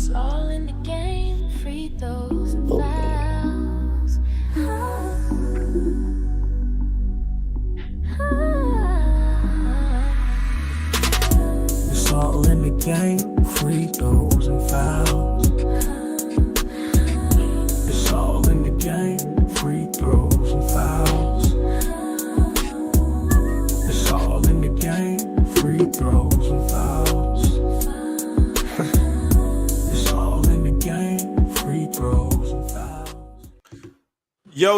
It's all in the game, free throws and fouls. It's all in the game, free throws and fouls. It's all in the game, free throws and fouls. It's all in the game, free throws and fouls. It's all in the game, free throws and fouls. Yo,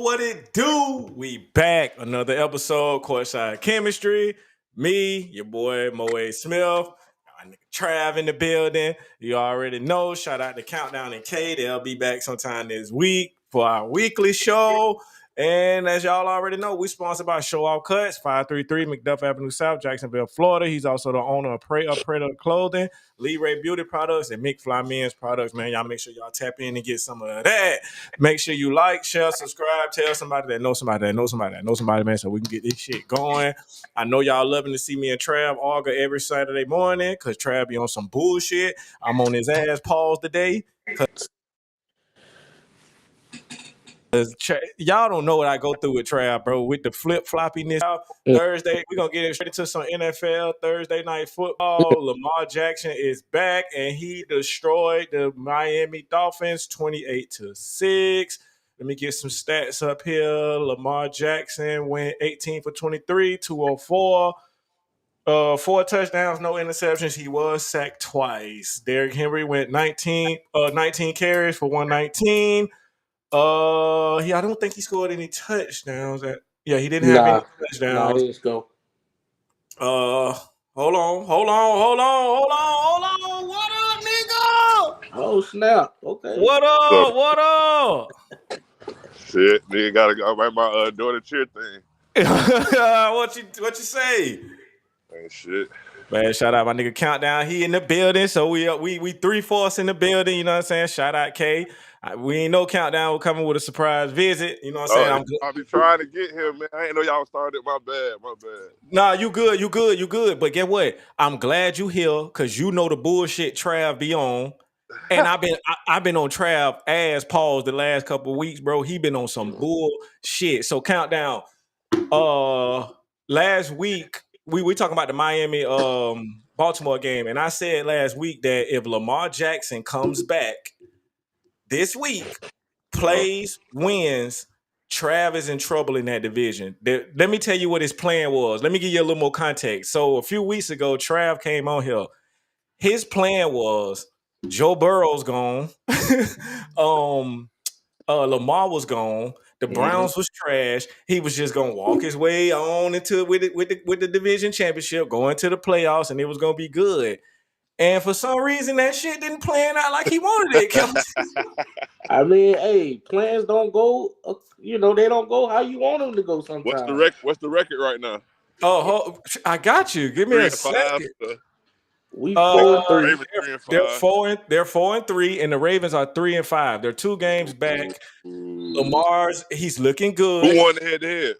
what it do? We back. Another episode, Courtside Chemistry. Me, your boy, Moe Smith. My nigga Trav in the building. You already know. Shout out to CountDown and Kay. They'll be back sometime this week for our weekly show. And as y'all already know, we sponsored by Show Off Cuts, 533 McDuff Avenue South, Jacksonville, Florida. He's also the owner of Predator Clothing, Lee Ray Beauty Products, and Mick Fly Men's Products. Man, y'all make sure y'all tap in and get some of that. Make sure you like, share, subscribe, tell somebody that knows somebody that knows somebody that knows somebody, man, so we can get this shit going. I know y'all loving to see me and Trav argue every Saturday morning because Trav be on some bullshit. I'm on his ass pause today. Y'all don't know what I go through with Trav, bro. With the flip-floppiness. Thursday, we're going to get straight into some NFL Thursday night football. Lamar Jackson is back, and he destroyed the Miami Dolphins 28-6. Let me get some stats up here. Lamar Jackson went 18 for 23, 204. 4 touchdowns, no interceptions. He was sacked twice. Derrick Henry went 19 carries for 119. I don't think he scored any touchdowns. He didn't have any touchdowns. Let's go. Hold on. What up, nigga? Oh snap! Okay. What up? Shit, nigga gotta go write my daughter cheer thing. What you say? Man, shit. Man, shout out my nigga CountDown. He in the building, so we 3/4 in the building. You know what I'm saying? Shout out Kay. We ain't know CountDown was coming with a surprise visit. You know what I'm saying? I'll be trying to get him, man. I ain't know y'all started. My bad. Nah, you good. But get what? I'm glad you here because you know the bullshit Trav be on. And I've been on Trav ass pause the last couple of weeks, bro. He been on some bullshit. So CountDown. Last week we talking about the Miami Baltimore game, and I said last week that if Lamar Jackson comes back this week, plays, wins, Trav is in trouble in that division. Let me tell you what his plan was. Let me give you a little more context. So a few weeks ago, Trav came on here. His plan was Joe Burrow's gone. Lamar was gone. The Browns was trash. He was just gonna walk his way on into with the division championship, going to the playoffs, and it was gonna be good. And for some reason, that shit didn't plan out like he wanted it. I mean, hey, plans don't go. They don't go how you want them to go. Sometimes. What's the record right now? Oh, I got you. Give me a second. We 4-3. They're 4-3, and the Ravens are 3-5. They're 2 games back. Lamar's he's looking good. Who won the head-to-head?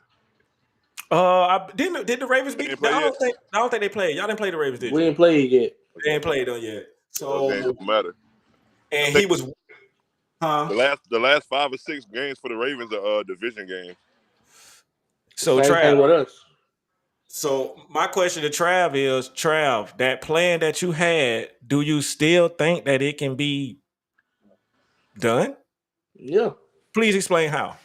Did the Ravens beat? I don't think they played. Y'all didn't play the Ravens, did you? We didn't play it yet. They ain't played them yet. So it doesn't matter. And he was the last 5 or 6 games for the Ravens are division games. So Trav with us. So my question to Trav is, Trav, that plan that you had, do you still think that it can be done? Yeah. Please explain how.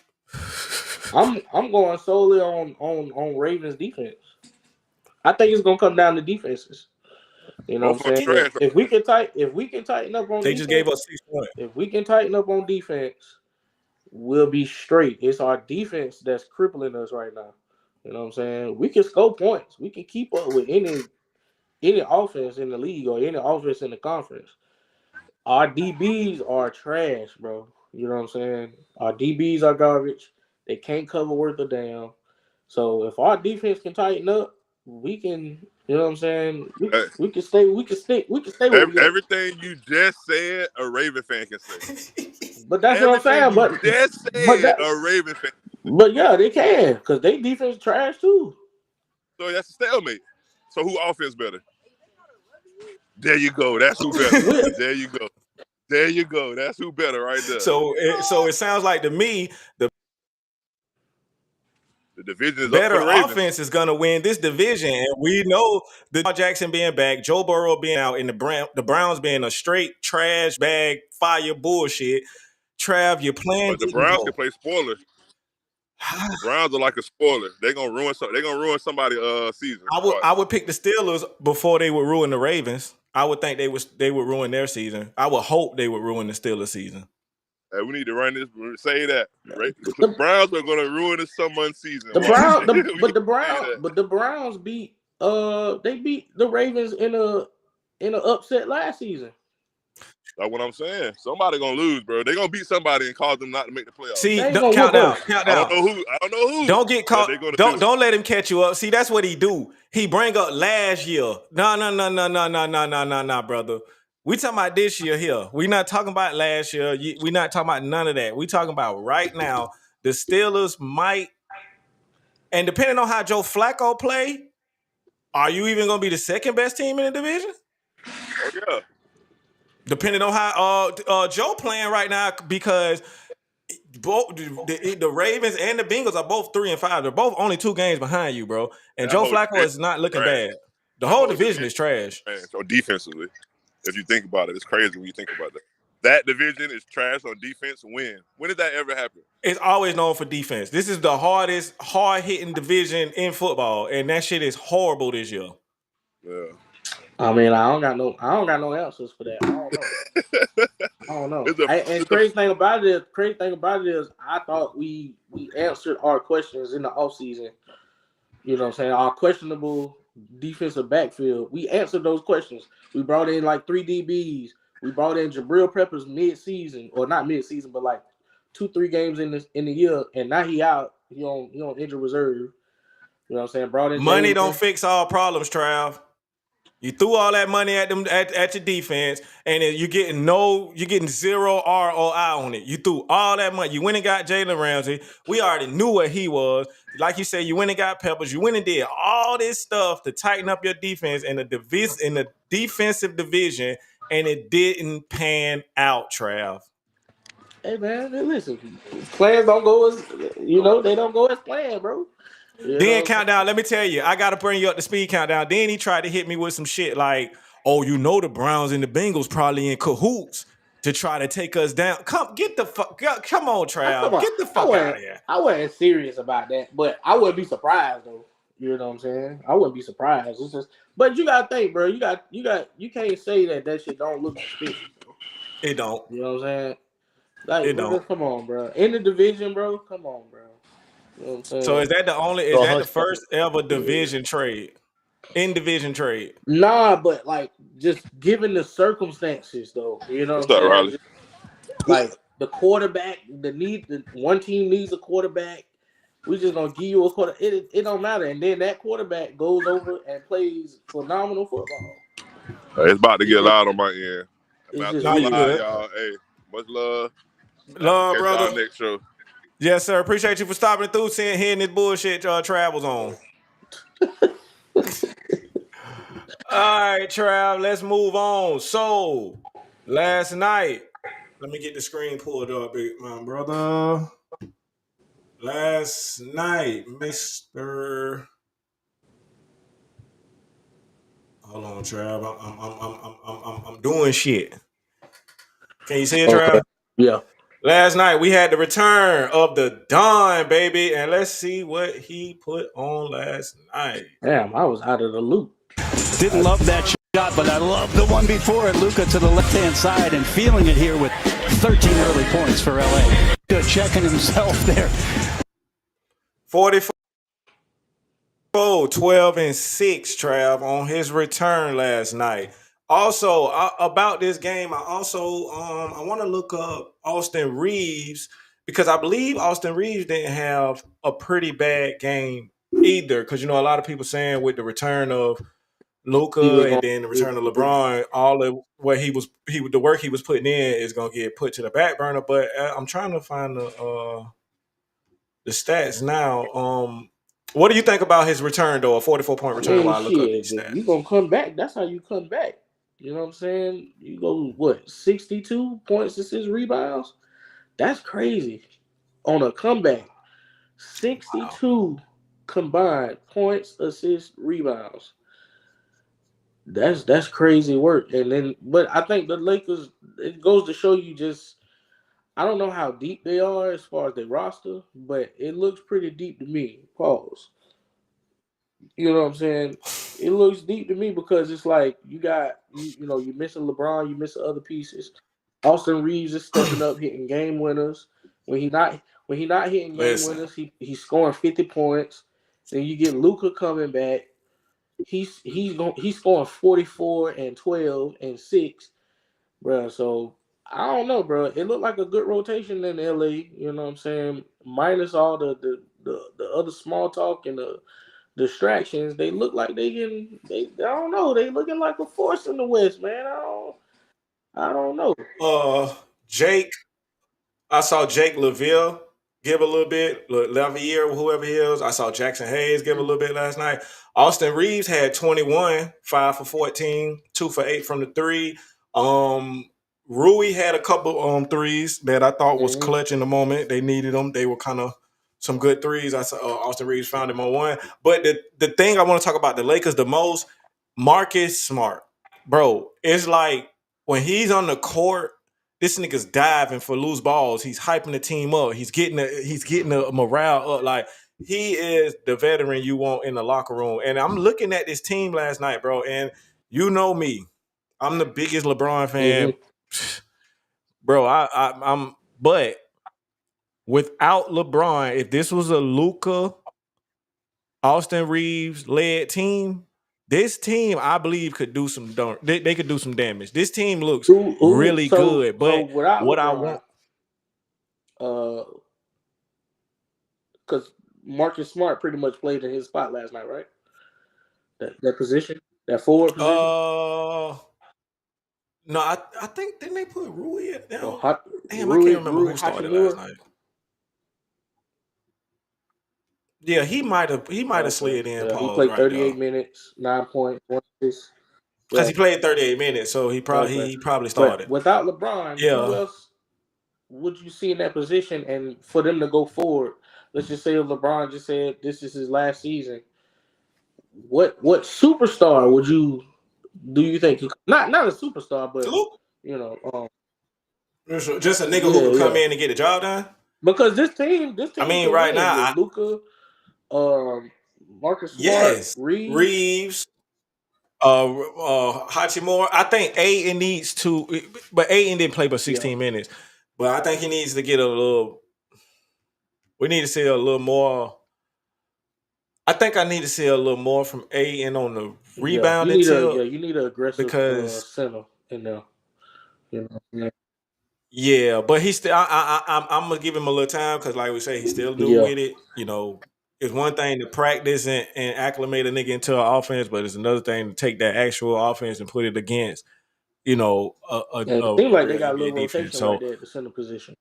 I'm going solely on Ravens defense. I think it's gonna come down to defenses. You know what I'm saying? If we can tighten up on they defense, just gave us 6 points. If we can tighten up on defense, we'll be straight. It's our defense that's crippling us right now. You know what I'm saying? We can score points. We can keep up with any offense in the league or any offense in the conference. Our DBs are trash, bro. You know what I'm saying? Our DBs are garbage. They can't cover worth a damn. So if our defense can tighten up, we can. You know what I'm saying? We can stay. We can stay. Everything you just said, a Raven fan can say. But that's what I'm saying. But just said a Raven fan. But yeah, they can because they defense trash too. So that's a stalemate. So who offense better? There you go. That's who better. There you go. There you go. That's who better right there. So it sounds like to me the division is better up for the Ravens. offense is gonna win this division, and we know the Jackson being back, Joe Burrow being out, and the Browns being a straight trash bag fire bullshit. Trav, you're playing. But the Browns can play spoiler. The Browns are like a spoiler. They're gonna ruin somebody's season. I would pick the Steelers before they would ruin the Ravens. I would think they would ruin their season. I would hope they would ruin the Steelers season. Hey, we need to run this. Say that. Right? The Browns are going to ruin the someone's season. The Browns beat they beat the Ravens in an upset last season. That's what I'm saying. Somebody gonna lose, bro. They're gonna beat somebody and cause them not to make the playoffs. See, countdown. I don't know who. Don't get caught. Don't let him catch you up. See, that's what he do. He bring up last year. No, brother. We talking about this year here. We not talking about last year. We not talking about none of that. We talking about right now. The Steelers might, and depending on how Joe Flacco play, are you even gonna be the second best team in the division? Oh yeah. Depending on how Joe playing right now, because both the Ravens and the Bengals are both 3-5. They're both only 2 games behind you, bro. And Joe Flacco is not looking bad. The whole division is trash. So defensively, if you think about it, it's crazy when you think about that. That division is trash on defense. When did that ever happen? It's always known for defense. This is the hardest, hard-hitting division in football, and that shit is horrible this year. Yeah. I mean, I don't got no answers for that. I don't know. And crazy thing about it is, I thought we answered our questions in the offseason. You know what I'm saying? Our questionable defensive backfield. We answered those questions. We brought in like 3 DBs. We brought in Jabril Peppers mid-season, or not mid-season, but like 2-3 games in the year, and now he out. He on injured reserve. You know what I'm saying? Brought in money don't fix all problems, Trav. You threw all that money at them at your defense, and you're getting 0 ROI on it. You threw all that money. You went and got Jalen Ramsey. We already knew what he was. Like you said, you went and got Peppers. You went and did all this stuff to tighten up your defense in the defensive division, and it didn't pan out, Trav. Hey man, listen, plans don't go as they don't go as planned, bro. Then countdown, let me tell you, I got to bring you up to speed, countdown. Then he tried to hit me with some shit like, oh, the Browns and the Bengals probably in cahoots to try to take us down. Come on, Trav. Get the fuck out of here. I wasn't serious about that, but I wouldn't be surprised though. You know what I'm saying? I wouldn't be surprised. It's just, but you gotta think, bro. You can't say that shit don't look suspicious, bro. It don't. You know what I'm saying? Like, it don't. Come on, bro. In the division, bro. Come on, bro. You know what I'm saying? So is that the first ever division trade? In division trade? Nah, but like just given the circumstances though, you know what I'm saying? Like the quarterback, the one team needs a quarterback. We just gonna give you a quarter. It don't matter. And then that quarterback goes over and plays phenomenal football. It's about to get loud on my end. Y'all. Hey, much love. Love, brother. Next show. Yes, sir. Appreciate you for stopping through, hearing this bullshit Trav was on. All right, Trav, let's move on. So, last night, let me get the screen pulled up, my brother. Last night, Mr. Hold on, Trav. I'm doing shit. Can you see it, Trav? Yeah. Last night, we had the return of the Don, baby, and let's see what he put on last night. Damn, I was out of the loop. Didn't love that shot, but I love the one before it. Luka to the left-hand side and feeling it here with 13 early points for LA. Good checking himself there. 44, 12 and 6, Trav, on his return last night. Also, about this game, I want to look up Austin Reeves, because I believe Austin Reeves didn't have a pretty bad game either. Because a lot of people saying with the return of Luka and then the return of LeBron, all of what the work he was putting in is gonna get put to the back burner. But I'm trying to find the stats now. What do you think about his return though? A 44-point return while I look up these stats. You gonna come back? That's how you come back. You know what I'm saying? You go, what, 62 points, assists, rebounds? That's crazy. On a comeback, 62 combined points, assists, rebounds. That's crazy work. And then, but I think the Lakers, it goes to show you just, I don't know how deep they are as far as their roster, but it looks pretty deep to me. Pause. You know what I'm saying? It looks deep to me because it's like you got you know, you're missing LeBron, you're missing other pieces. Austin Reeves is stepping up, hitting game winners. When he not hitting game Listen, winners, he's scoring 50 points. Then you get Luka coming back. He's scoring 44 and 12 and 6, bro. So I don't know, bro. It looked like a good rotation in LA. You know what I'm saying? Minus all the other small talk and the distractions, they look like I don't know, they looking like a force in the West, man. I don't know. Jake. I saw Jake LaVille give a little bit, Lavier, whoever he is. I saw Jackson Hayes give a little bit last night. Austin Reeves had 21, 5 for 14, 2 for 8 from the three. Rui had a couple threes that I thought was Mhm. clutch in the moment. They needed them. They were kind of some good threes. I saw Austin Reeves found him on one. But the thing I want to talk about the Lakers the most, Marcus Smart. Bro, it's like when he's on the court, this nigga's diving for loose balls. He's hyping the team up. He's getting the morale up. Like he is the veteran you want in the locker room. And I'm looking at this team last night, bro. And you know me, I'm the biggest LeBron fan, bro. I'm. But without LeBron, if this was a Luka, Austin Reeves led team, this team I believe could do some they could do some damage. This team looks really good. So But without what I want. LeBron, because Marcus Smart pretty much played in his spot last night, right? That position, that forward position. No, I think didn't they put Rui at down? Damn, I can't remember Rui who started last Hachimura. night. Yeah, he might have slid in. Yeah, he Pause played right 38 there minutes, 9 points, 1 assist. because Yeah, he played 38 minutes, so okay. he probably But started. without LeBron, who Yeah, else would you see in that position? And for them to go forward, let's just say if LeBron just said this is his last season, what superstar do you think not a superstar, but Luke, you know, just a nigga who yeah, could come yeah. in and get the job done. Because this I team mean, can right win now, with Luka, Marcus Smart, yes, Reeves. Reeves, Hachimura. I think Aiden needs to, but Aiden didn't play but Yeah, 16 minutes. But I think he needs to get a little. We need to see a little more. I think I need to see a little more from Aiden on the yeah. rebounding tip You need an aggressive because center in there. You know, yeah, yeah, but he's still. I'm gonna give him a little time because, like we say, he's still new yeah. with it. You know, it's one thing to practice and acclimate a nigga into an offense, but it's another thing to take that actual offense and put it against And it a seems like they real got a NBA little defense. rotation right So there at the center position.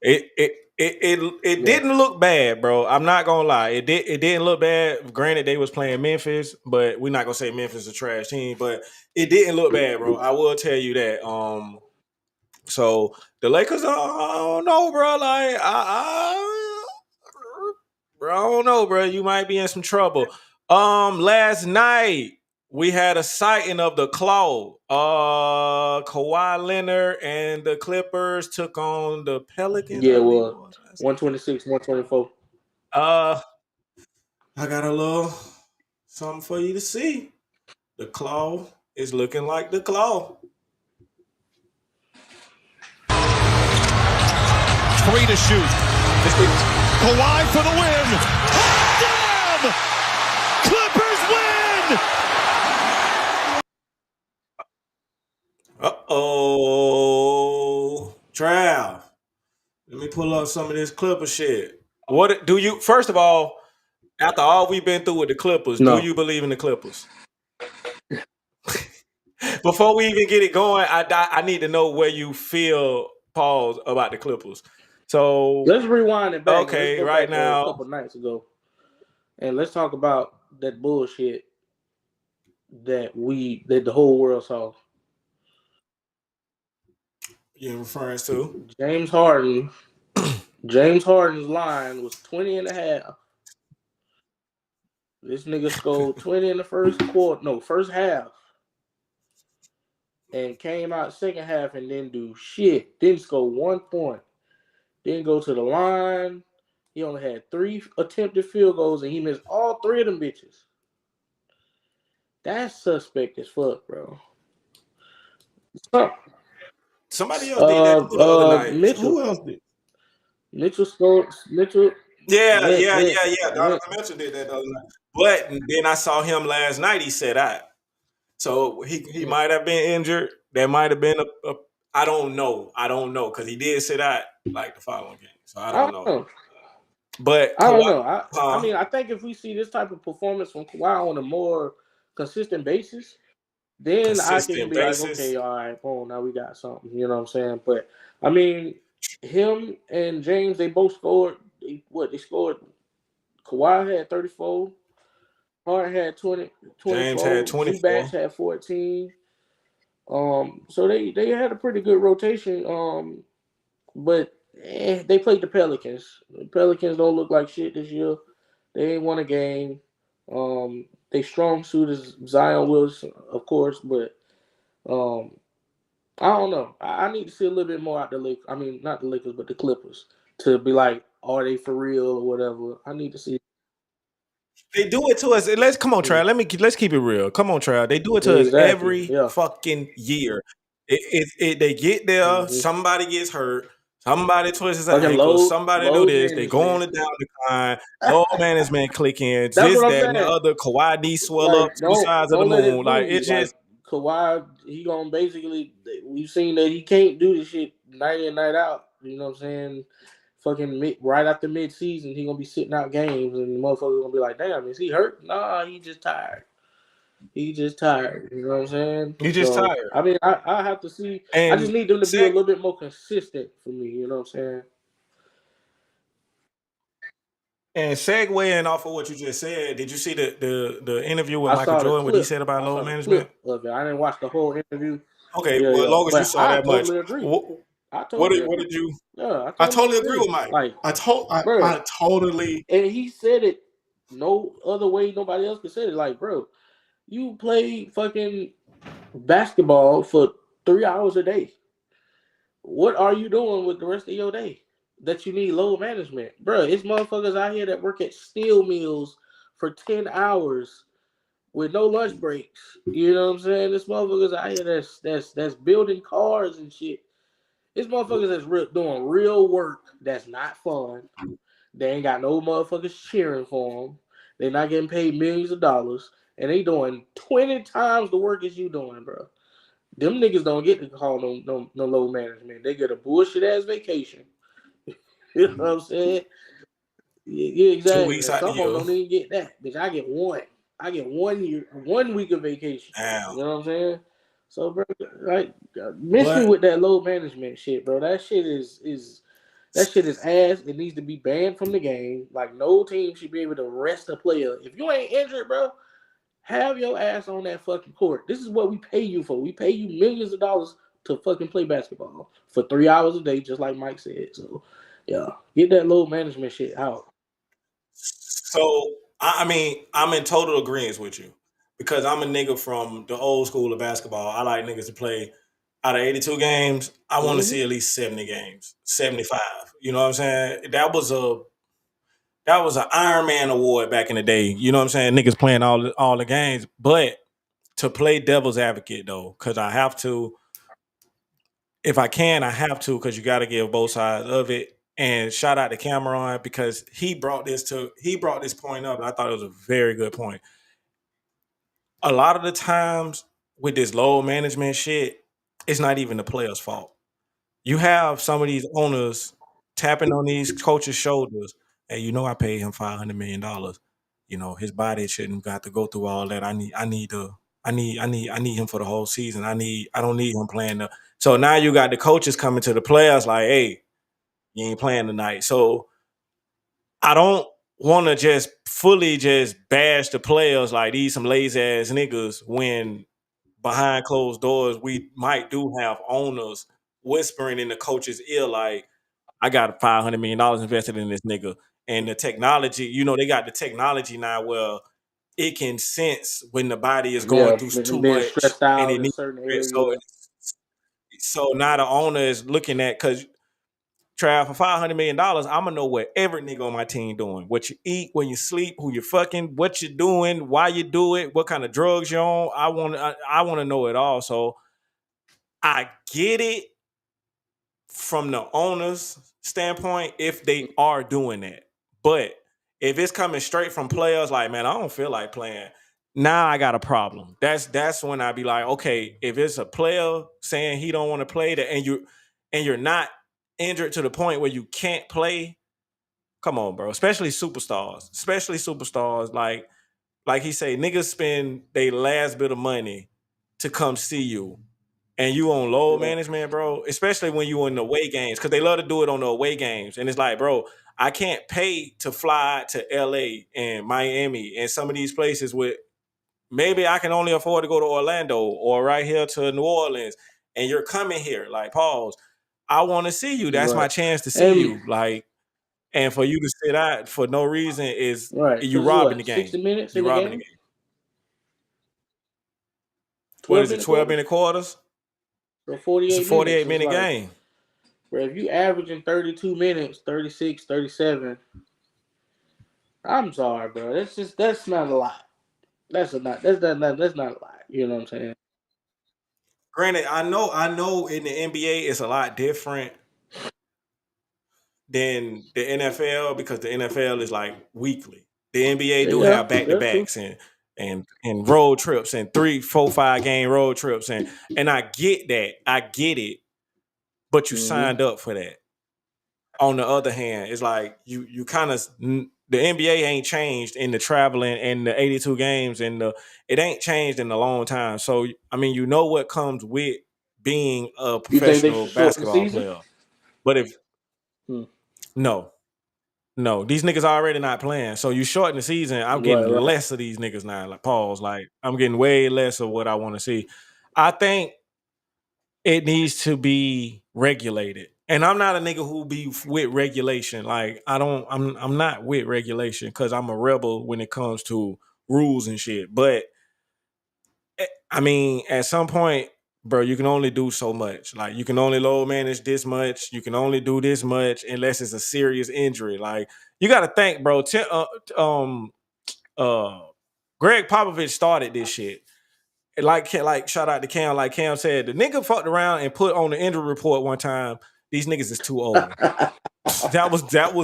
it Yeah, didn't look bad, bro. I'm not gonna lie. It didn't look bad. Granted, they was playing Memphis, but we're not gonna say Memphis is a trash team. But it didn't look bad, bro. I will tell you that. So the Lakers, I don't know, bro. Like bro, I don't know, bro. You might be in some trouble. Last night we had a sighting of the claw. Kawhi Leonard and the Clippers took on the Pelicans, I yeah. believe it Well, was. 126, 124. Uh, I got a little something for you to see. The claw is looking like the claw. 3 to shoot. Kawhi for the win. Damn! Clippers win! Uh-oh. Trav. Let me pull up some of this Clipper shit. What do you first of all, after all we've been through with the Clippers, do No, you believe in the Clippers? Before we even get it going, I need to know where you feel, pause, about the Clippers. So, let's rewind it back and let's okay, go right back a now, couple nights ago and let's talk about that bullshit. that the whole world saw. You're referring to? James Harden. James Harden's line was 20 and a half. This nigga scored 20 in the first half. And came out second half and didn't do shit. Didn't score 1 point. Didn't go to the line. He only had 3 attempted field goals and he missed all 3 of them bitches. That's suspect as fuck, bro. Somebody else did that the other night. Mitchell. Who else did? Mitchell scored. Yeah. Donovan Mitchell did that the other night. But then I saw him last night. He said that. So he might have been injured. There might have been a I don't know because he did sit out like the following game. So I don't know. But I don't know. I mean, I think if we see this type of performance from Kawhi on a more consistent basis, then I can be like, okay, all right, boom, now we got something. You know what I'm saying? But I mean, him and James, they both scored. They scored? Kawhi had 34. Harden had 20. James had 24. Zubats had 14. So they had a pretty good rotation. But they played the Pelicans. The Pelicans don't look like shit this year. They ain't won a game. They strong suit is Zion Wilson, of course, but I don't know. I need to see a little bit more out the Lakers. I mean, not the Lakers, but the Clippers to be like, are they for real or whatever? I need to see. They do it to us. Come on, Trav. Let's keep it real. Come on, Trav. They do it to us every fucking year. They get there. Somebody gets hurt. Somebody twists their ankle. Somebody do this. They go on the down decline. Low management click in. This, that, and the other. Kawhi D swell up 2 sides of the moon. Like it's just Kawhi. He gonna basically. We've seen that he can't do this shit night in night out. You know what I'm saying? Fucking right after mid-season, he gonna be sitting out games, and the motherfucker gonna be like, "Damn, is he hurt? Nah, he just tired. He just tired." You know what I'm saying? He just tired. I mean, I have to see. And I just need them to be a little bit more consistent for me. You know what I'm saying? And segueing off of what you just said, did you see the interview with Michael Jordan? What he said about load management? Of it. I didn't watch the whole interview. Okay, well, as long as you saw that much. Agree. What did you? Yeah, I totally agree with Mike. Like, I totally. And he said it no other way nobody else could say it. Like, bro, you play fucking basketball for 3 hours a day. What are you doing with the rest of your day that you need load management, bro? It's motherfuckers out here that work at steel mills for 10 hours with no lunch breaks. You know what I'm saying? This motherfuckers out here that's building cars and shit. It's motherfuckers that's doing real work that's not fun. They ain't got no motherfuckers cheering for them. They're not getting paid millions of dollars. And they doing 20 times the work as you doing, bro. Them niggas don't get to call no load management. They get a bullshit-ass vacation. You know what I'm saying? Yeah, exactly. 2 weeks out Some the year. don't even get that. Bitch, I get one. I get 1 week of vacation. Damn. You know what I'm saying? So, bro, like, miss me with that load management shit, bro. That shit is ass. It needs to be banned from the game. Like, no team should be able to rest a player. If you ain't injured, bro, have your ass on that fucking court. This is what we pay you for. We pay you millions of dollars to fucking play basketball for 3 hours a day, just like Mike said. So, yeah, get that load management shit out. So, I mean, I'm in total agreement with you. Because I'm a nigga from the old school of basketball. I like niggas to play out of 82 games. I want to see at least 70 games, 75. You know what I'm saying? That was an Iron Man award back in the day. You know what I'm saying? Niggas playing all the games. But to play devil's advocate though, because I have to. If I can, I have to, because you got to give both sides of it. And shout out to Cameron because he brought this point up. And I thought it was a very good point. A lot of the times with this load management shit, it's not even the player's fault. You have some of these owners tapping on these coaches' shoulders. Hey, you know I paid him $500 million. You know his body shouldn't have to go through all that. I need him for the whole season. I don't need him playing. So now you got the coaches coming to the players like, hey, you ain't playing tonight. So I don't want to just fully just bash the players like these some lazy ass niggas when behind closed doors we might do have owners whispering in the coach's ear like, I got $500 million invested in this nigga. And the technology, they got the technology now where it can sense when the body is going Yeah, through and too being much stressed and out it in needs certain it. So, areas. so now the owner is looking at, because Trav, for $500 million, I'm gonna know what every nigga on my team doing. What you eat, when you sleep, who you fucking, what you doing, why you do it, what kind of drugs you on. I want to know it all. So I get it from the owner's standpoint if they are doing that. But if it's coming straight from players, like, man, I don't feel like playing. Now I got a problem. That's when I be like, okay, if it's a player saying he don't want to play that, and you're not injured to the point where you can't play, come on, bro. Especially superstars. Like he say, niggas spend their last bit of money to come see you, and you on load Yeah. management, bro, especially when you in the away games, because they love to do it on the away games. And it's like, bro, I can't pay to fly to LA and Miami and some of these places with, maybe I can only afford to go to Orlando or right here to New Orleans, and you're coming here. Like, pause. I want to see you. That's my Right. chance to see And you. Like, and for you to sit out for no reason is right, you because it's robbing the what, game. 60 minutes in You the robbing the game? game. What is 12 it, minute 12 quarters? minute quarters? So It's a 48 minutes. It's 48-minute like, game. bro, if you averaging 32 minutes, 36, 37, I'm sorry, bro. That's not a lot. That's not a lot. You know what I'm saying? Granted, I know in the NBA it's a lot different than the NFL because the NFL is like weekly. The NBA do Yeah, have back to that's true. backs and road trips and 3, 4, 5 game road trips and I get that. I get it, but you Mm-hmm. signed up for that. On the other hand, it's like you kind of, the NBA ain't changed in the traveling and the 82 games and it ain't changed in a long time. So I mean, you know what comes with being a You think they professional should shorten the basketball season? player. But if Hmm. no, these niggas already not playing. So you shorten the season, I'm getting Right. less of these niggas now. Like, pause. Like, I'm getting way less of what I want to see. I think it needs to be regulated. And I'm not a nigga who be with regulation. Like, I'm not with regulation because I'm a rebel when it comes to rules and shit. But I mean, at some point, bro, you can only do so much. Like, you can only load manage this much. You can only do this much unless it's a serious injury. Like, you got to think, bro. Greg Popovich started this shit. Like shout out to Cam. Like Cam said, the nigga fucked around and put on the injury report one time. These niggas is too old. That was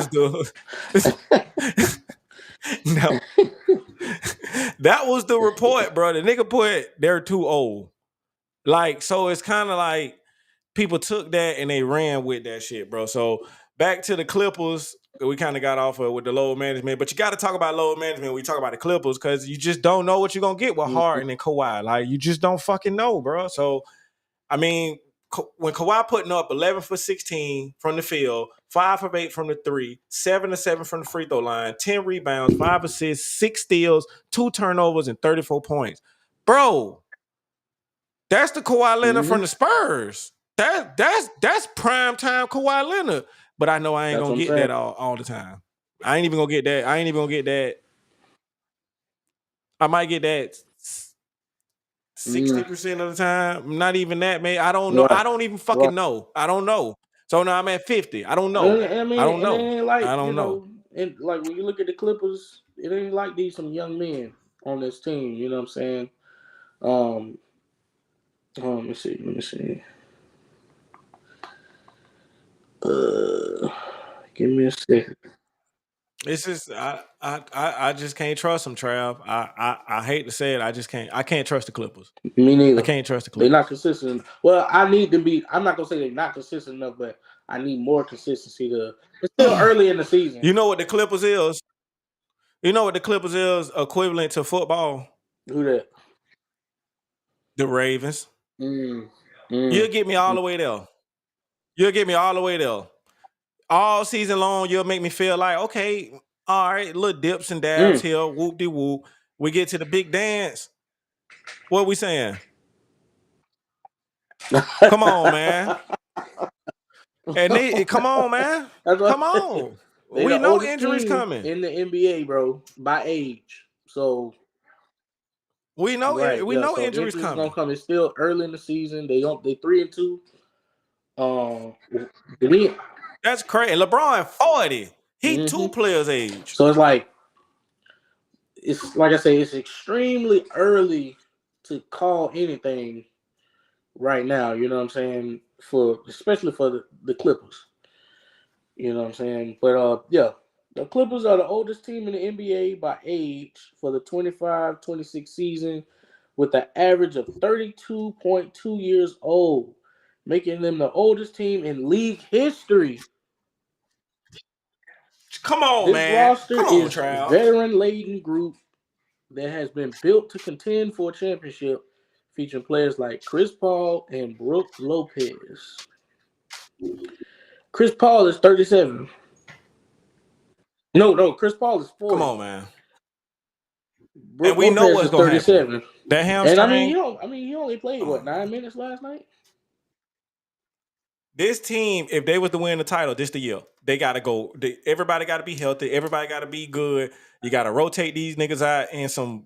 the no. That was the report, bro. The nigga put they're too old. Like, so it's kind of like people took that and they ran with that shit, bro. So back to the Clippers, we kind of got off of with the load management, but you got to talk about load management when we talk about the Clippers because you just don't know what you're gonna get with Harden and Kawhi. Like, you just don't fucking know, bro. So I mean, when Kawhi putting up 11 for 16 from the field, 5 for 8 from the 3, 7 to 7 from the free throw line, 10 rebounds, 5 assists, 6 steals, 2 turnovers, and 34 points, bro. That's the Kawhi Leonard from the Spurs. That's prime time Kawhi Leonard. But I know I ain't That's gonna what I'm get saying. that all the time. I ain't even gonna get that. I ain't even gonna get that. I might get that 60% of the time. Not even that, man. I don't know. I Right. don't even fucking know. I don't know. So now I'm at 50. I don't know. I mean, I don't and it know. ain't like, I don't know. and like when you look at the Clippers, it ain't like these some young men on this team. You know what I'm saying? Let me see. Give me a second. It's just I just can't trust them, Trav. I hate to say it. I can't trust the Clippers. Me I neither. can't trust the They're Clippers. not consistent. Well, I need to be. I'm not gonna say they're not consistent enough, but I need more consistency. It's still early in the season. You know what the Clippers is? You know what the Clippers is equivalent to football? Who that? The Ravens. Mm, You'll mm, get me all the way there. You'll get me all the way there. All season long, you'll make me feel like, okay, All right, little dips and dabs here, whoop de whoop. We get to the big dance. What we saying? Come on, man. And they come on, man. Come on. They We the know oldest injuries team coming. in the NBA, bro, by age. So We know right, we yeah, know so injuries gonna coming. come. It's still early in the season. They 3-2. We That's crazy. And LeBron 40. He 2 players age. So it's like I say, it's extremely early to call anything right now. You know what I'm saying? Especially for the Clippers. You know what I'm saying? But yeah, the Clippers are the oldest team in the NBA by age for the 25-26 season, with an average of 32.2 years old, making them the oldest team in league history. Come on, This man. roster Come on, is Trav. veteran-laden group that has been built to contend for a championship, featuring players like Chris Paul and Brook Lopez. Chris Paul is 37. No, Chris Paul is 40. Come on, man. Brook And we know Lopez what's is gonna 37. happen. That And hamstring. he only played 9 minutes last night. This team, if they was to win the title, this the year. They gotta go. Everybody gotta be healthy. Everybody gotta be good. You gotta rotate these niggas out in some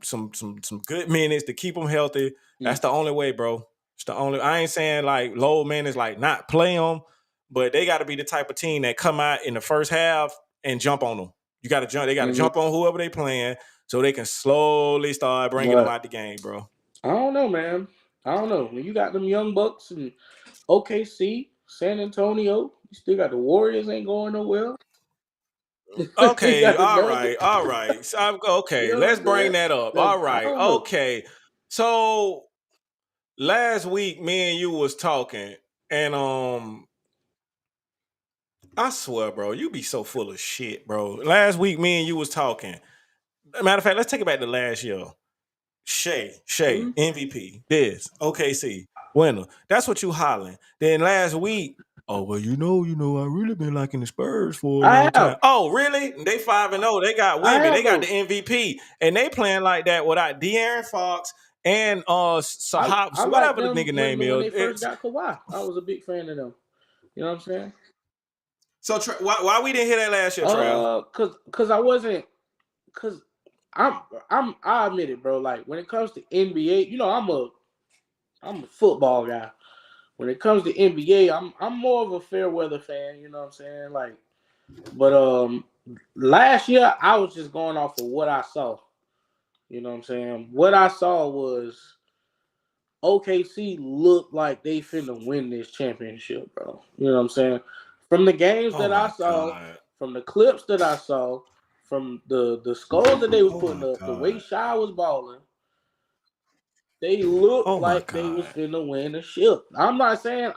good minutes to keep them healthy. That's the only way, bro. It's the only. I ain't saying like low minutes, like not play them, but they gotta be the type of team that come out in the first half and jump on them. You gotta jump. They gotta jump on whoever they playing so they can slowly start bringing them out the game, bro. I don't know, man. I don't know. When you got them young Bucks and OKC, San Antonio, you still got the Warriors ain't going nowhere. Okay, all right. So, okay, You know let's what I'm bring saying? that up. So, All I right, don't know. okay. So last week, me and you was talking, and I swear, bro, you be so full of shit, bro. Last week, me and you was talking. Matter of fact, let's take it back to last year. Shea, MVP, this, OKC, winner. That's what you hollering. Then last week, oh well, you know, I really been liking the Spurs for a long time. Oh, really? They 5-0. They got Wemby. They got the MVP, and they playing like that without De'Aaron Fox and Sahabs, I whatever the them nigga name when they is. first got Kawhi. I was a big fan of them. You know what I'm saying? So why we didn't hear that last year, Trav? Cause I wasn't. Cause I admit it, bro. Like when it comes to NBA, you know, I'm a football guy. When it comes to NBA, I'm more of a fair weather fan. You know what I'm saying? Like, but last year I was just going off of what I saw. You know what I'm saying? What I saw was OKC looked like they finna win this championship, bro. You know what I'm saying? From the games that I saw, from the clips that I saw, from the scores that they was putting up, the way Shy was balling, they looked like they was finna win the ship. I'm not saying,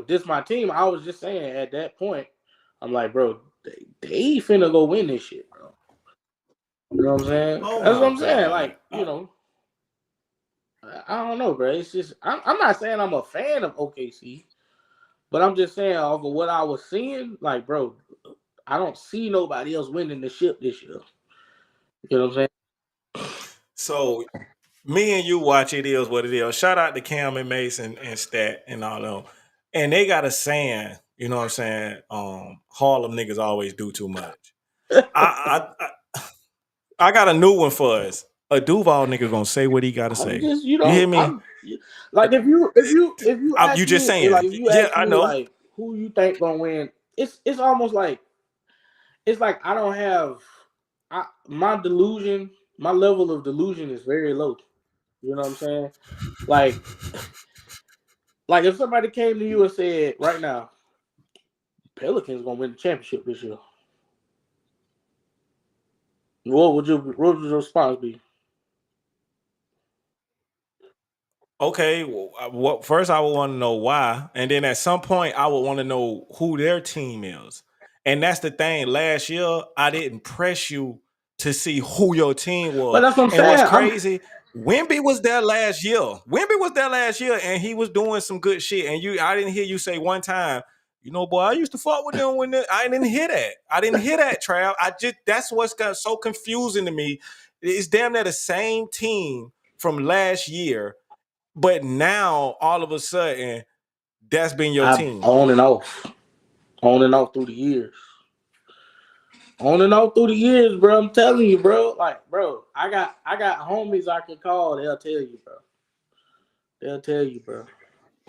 this my team. I was just saying at that point, I'm like, bro, they finna go win this shit, bro. You know what I'm saying? That's what I'm saying. Like, you know, I don't know, bro. It's just I'm not saying I'm a fan of OKC, but I'm just saying off of what I was seeing, like, bro, I don't see nobody else winning the ship this year. You know what I'm saying? So me and you watch It Is What It Is. Shout out to Cam and Mason and Stat and all them. And they got a saying, you know what I'm saying? Harlem niggas always do too much. I got a new one for us. A Duval nigga gonna say what he gotta say. Just, you hear me? Like if you ask you just me, saying. like if you ask I me, know. like who you think gonna win, it's almost like it's like I don't have my delusion, my level of delusion is very low. You know what I'm saying? Like if somebody came to you and said right now, Pelicans gonna win the championship this year, what would your response be? Okay, well, first I would want to know why, and then at some point I would want to know who their team is. And that's the thing. Last year I didn't press you to see who your team was. But that's what I'm and saying. what's crazy, Wemby was there last year. And he was doing some good shit. And I didn't hear you say one time, You know, boy, I used to fuck with them when I didn't hear that. I didn't hear that, Trav. That's what's got so confusing to me. It's damn near the same team from last year, but now all of a sudden that's been your team. On and off through the years. On and off through the years, bro. I'm telling you, bro. Like, bro, I got homies I can call. They'll tell you, bro. They'll tell you, bro.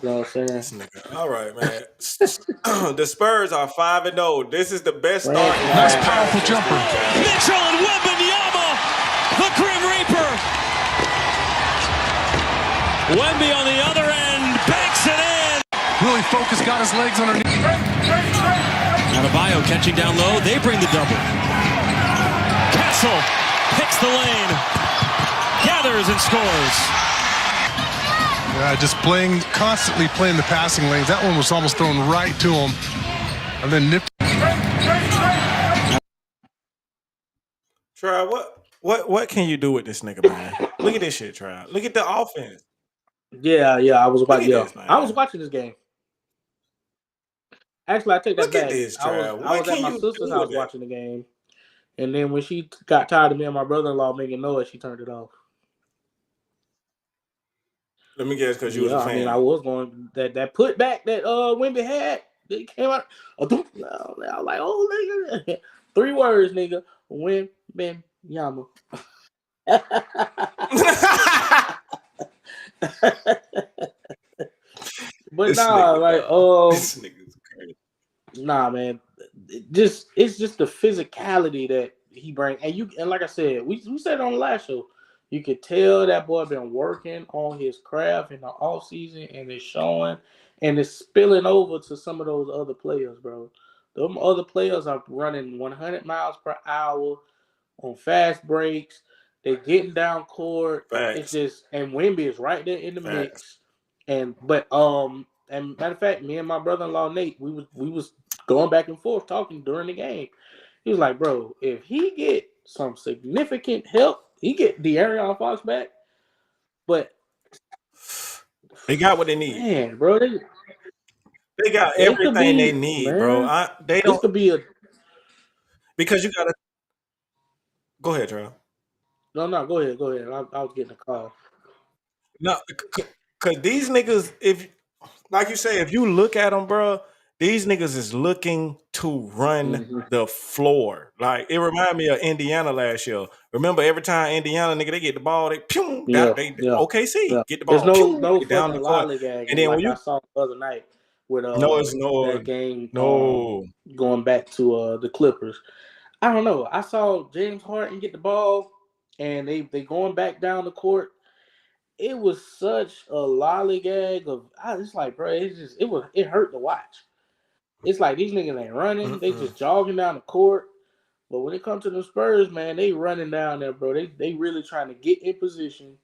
You know what I'm saying? This nigga. All right, man. The Spurs are 5-0. This is the best start. Nice powerful jumper. Mitchell and Wembanyama, the Grim Reaper. Wemby on the other end, banks it in. Really focused, got his legs underneath. Adebayo catching down low, they bring the double. Castle picks the lane, gathers and scores. Yeah, just constantly playing the passing lanes. That one was almost thrown right to him. And then nipped. Trav, what can you do with this nigga, man? Look at this shit, Trav. Look at the offense. Yeah. I was watching. Look at this, I was watching this game. Actually, I take that Look back. at this, I Trav. was at my sister's house watching the game, and then when she got tired of me and my brother-in-law making noise, she turned it off. Let me guess, because you was a fan. I mean, I was going that put back that Wemby had. It came out. I was like, oh, nigga. 3 words, nigga. Wembanyama. But this nah, nigga, like this nigga's crazy. Nah, man. It's just the physicality that he brings, and like I said, we said it on the last show. You could tell that boy been working on his craft in the off season, and it's showing, and it's spilling over to some of those other players, bro. Them other players are running 100 miles per hour on fast breaks. They're getting down court. Facts. It's just, and Wemby is right there in the mix. And matter of fact, me and my brother-in-law Nate, we was going back and forth talking during the game. He was like, bro, if he get some significant help, he get De'Aaron Fox back. But they got what they need. Man, bro, they got everything they need, man. Bro. They don't could be because you gotta go ahead, Trav. No, go ahead. I was getting a call. No, because these niggas, if like you say, if you look at them, bro, these niggas is looking to run the floor. Like, it reminded me of Indiana last year. Remember, every time Indiana, nigga, they get the ball, they OKC, get the ball, there's no down the court. And then like when you I saw the other night with that game going back to the Clippers. I don't know. I saw James Harden get the ball, and they going back down the court. It was such a lollygag of. It's like, bro, it hurt to watch. It's like these niggas ain't running; they just jogging down the court. But when it comes to the Spurs, man, they running down there, bro. They really trying to get in position.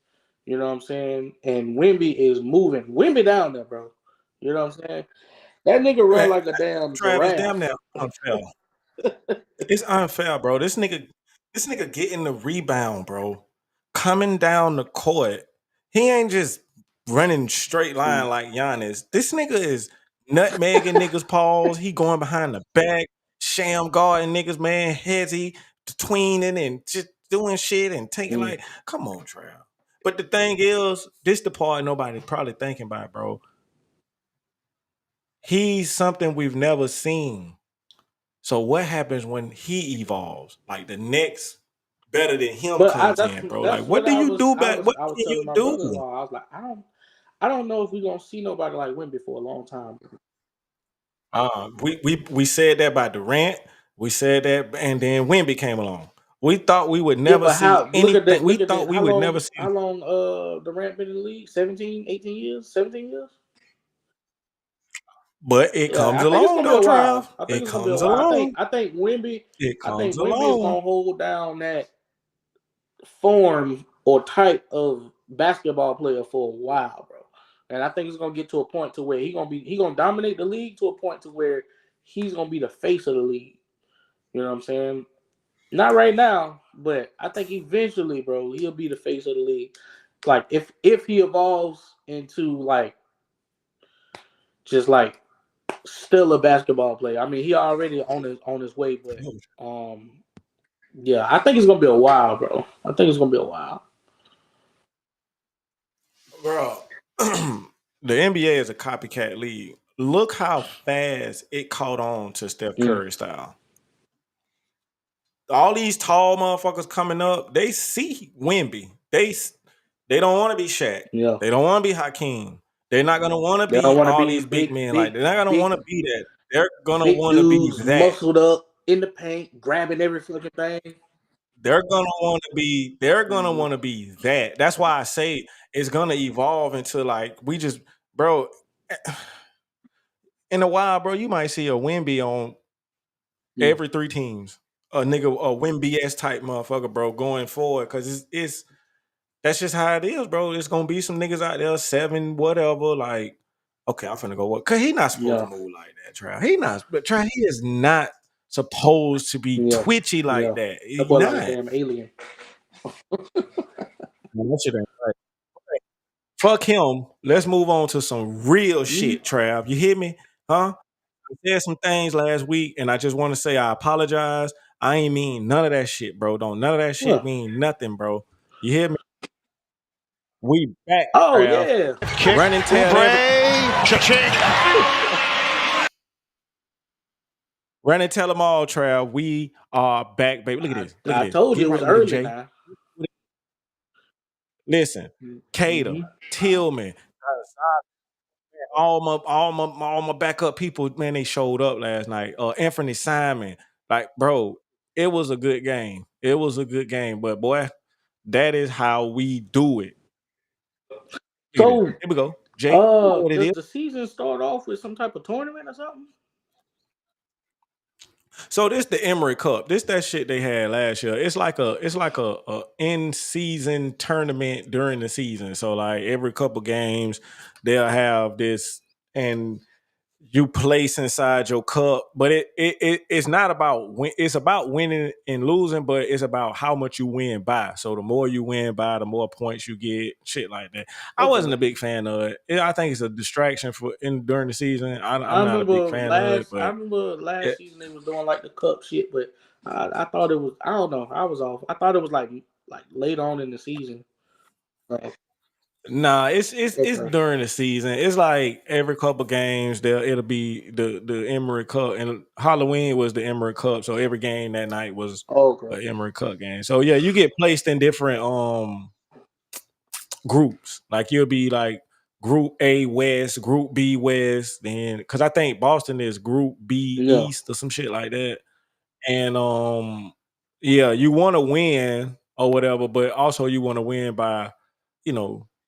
You know what I'm saying? And Wemby is moving. Wemby down there, bro. You know what I'm saying? That nigga run like a damn Travis, damn now unfair. It's unfair, bro. This nigga getting the rebound, bro. Coming down the court. He ain't just running straight line like Giannis. This nigga is nutmegging niggas' paws. He going behind the back, sham guarding niggas, man, headsy, tweening and just doing shit and taking like, come on, Trav. But the thing is, this the part nobody probably thinking about, bro. He's something we've never seen. So what happens when he evolves? Like the next better than him comes in, bro. Like, what do you do back? What can you do? I was like, I don't know if we're gonna see nobody like Wemby for a long time. We said that by Durant. We said that, and then Wemby came along. We thought we would never see anything. We thought we would never see. How long Durant been in the league? 17 years? But it comes along, though, Trav. It comes along. I think Wemby. It comes Wemby is along. gonna hold down that form or type of basketball player for a while, bro. And I think it's gonna get to a point to where he gonna dominate the league to a point to where he's gonna be the face of the league. You know what I'm saying? Not right now, but I think eventually, bro, he'll be the face of the league. Like if he evolves into like just like still a basketball player. I mean, he already on his way, but yeah, I think it's gonna be a while, bro. I think it's gonna be a while. Bro, the NBA is a copycat league. Look how fast it caught on to Steph Curry style. All these tall motherfuckers coming up, they see Wemby. They don't want to be Shaq. Yeah. They don't want to be Hakeem. They're not gonna want to They don't be want to all be these big men. big, They're not gonna want to be that. They're gonna big want to be dudes, that. muscled up in the paint, grabbing every fucking thing. They're gonna want to be. They're gonna want to be that. That's why I say it's gonna evolve into like we just, bro. In a while, bro, you might see a Wemby on every 3 teams. A nigga, a Wemby-esque type motherfucker, bro, going forward. Cause it's that's just how it is, bro. It's gonna be some niggas out there, 7, whatever. Like, okay, I'm finna go what? Cause he not supposed to move like that, Trav. He not, but Trav, he is not supposed to be twitchy like that. He's That's not. like a damn alien. That shit ain't right. Fuck him. Let's move on to some real shit, Trav. You hear me? Huh? I said some things last week, and I just want to say I apologize. I ain't mean none of that shit, bro. Don't none of that shit mean nothing, bro. You hear me? We back. Oh Trav. yeah. Run and tell Run and tell them all, Trav. We are back, baby. Look at this. Look at I this. told Get you it right was with it, early Jay. now. Listen, Cater, Tillman, all my backup people, man, they showed up last night. Anthony Simon, like, bro, it was a good game. It was a good game, but boy, that is how we do it. So here we go. Jay, you know what it does is. the season start off with some type of tournament or something? So this the Emory Cup. This that shit they had last year. It's like a in season tournament during the season. So like every couple games they'll have this, and you place inside your cup. But it's not about win. It's about winning and losing, but it's about how much you win by. So the more you win by, the more points you get. Shit like that. I wasn't a big fan of it. I think it's a distraction during the season. I'm not a big fan of it. But I remember last season they was doing like the cup shit, but I thought it was. I don't know. I was off. I thought it was like late on in the season. Nah, it's during the season. It's like every couple games it'll be the Emory Cup, and Halloween was the Emory Cup. So every game that night was an Emory Cup game. So yeah, you get placed in different groups. Like you'll be like Group A West, Group B West, then because I think Boston is Group B East or some shit like that. And yeah, you want to win or whatever, but also you want to win by,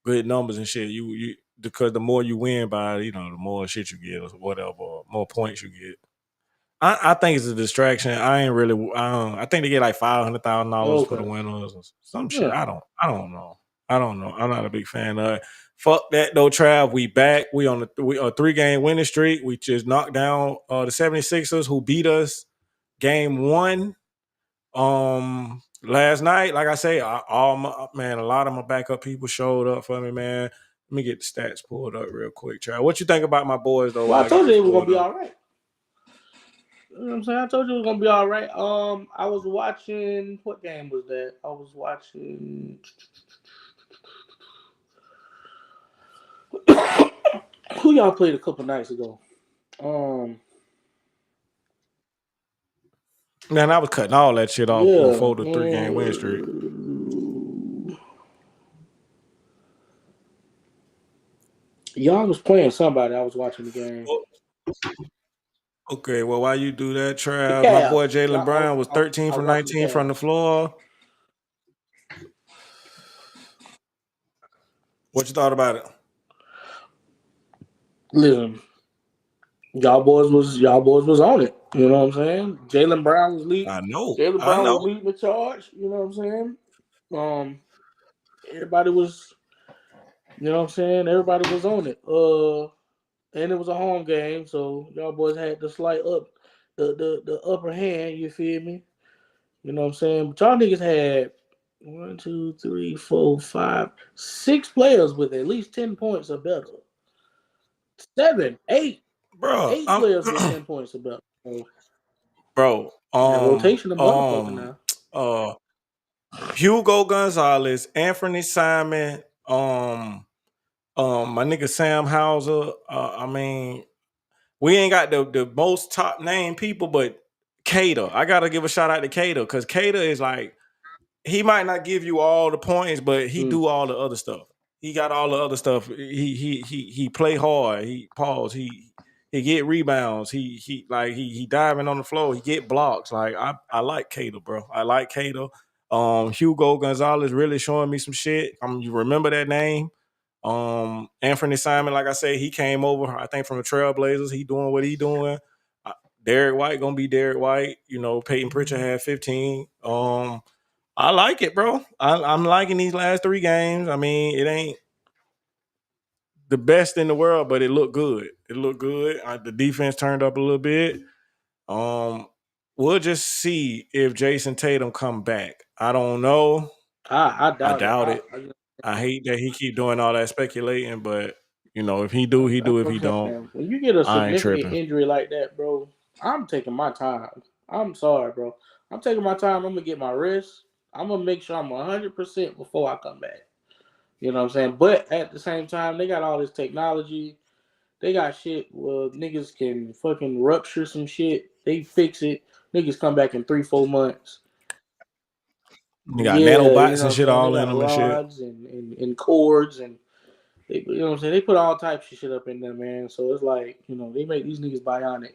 good numbers and shit. You because the more you win by, the more shit you get or whatever, or more points you get. I think it's a distraction. I ain't really. I think they get like $500,000 for the winners or some shit. I don't know. I'm not a big fan of it. Fuck that though, Trav. We back. We on a 3-game winning streak. We just knocked down the 76ers who beat us game 1. Last night, like I say, a lot of my backup people showed up for me, man. Let me get the stats pulled up real quick, Trav. What you think about my boys though? Well, I told you it was gonna be all right. You know what I'm saying? I told you it was gonna be all right. I was watching. What game was that? I was watching. Who y'all played a couple nights ago? Man, I was cutting all that shit off before the 3-game win streak. Y'all was playing somebody. I was watching the game. Okay, well, while you do that, Trav, my boy Jaylen Brown was 13 from 19 from the floor. What you thought about it? Listen, y'all boys was on it. You know what I'm saying? Jaylen Brown was leading. I know. Jaylen Brown was leading the charge. You know what I'm saying? Everybody was. You know what I'm saying? Everybody was on it. And it was a home game, so y'all boys had the the upper hand. You feel me? You know what I'm saying? But y'all niggas had 1, 2, 3, 4, 5, 6 players with at least 10 points or better. 7, 8. bro. 8 players get 10 points about. So, Bro, that rotation of motherfucker now. Hugo Gonzalez, Anthony Simon, my nigga Sam Hauser. I mean, we ain't got the most top name people, but Cater. I gotta give a shout out to Cater because Cater is like, he might not give you all the points, but he do all the other stuff. He got all the other stuff. He play hard. He pause. He get rebounds. He diving on the floor. He get blocks. Like I like Cater, bro. I like Cater. Hugo Gonzalez really showing me some shit. You remember that name? Anthony Simon, like I say, he came over, I think, from the Trailblazers. He doing what he doing. Derek White gonna be Derek White. You know, Peyton Pritchard had 15. I like it, bro. I'm liking these last 3 games. I mean, it ain't the best in the world, but it looked good. It looked good. The defense turned up a little bit. We'll just see if Jason Tatum come back. I don't know. I I doubt doubt it. it. I hate that he keep doing all that speculating, but you know, if he do, he do. If he don't, Man, when you get a I ain't significant tripping. injury like that, bro, I'm taking my time. I'm sorry, bro. I'm taking my time. I'm gonna get my rest. I'm gonna make sure I'm 100% before I come back. You know what I'm saying? But at the same time, they got all this technology. They got shit where niggas can fucking rupture some shit. They fix it. Niggas come back in 3-4 months. You got Yeah, you nanobots know what and I'm shit saying? They all in got them and shit. rods and cords and they, you know what I'm saying? They put all types of shit up in there, man. So it's like, you know, they make these niggas bionic.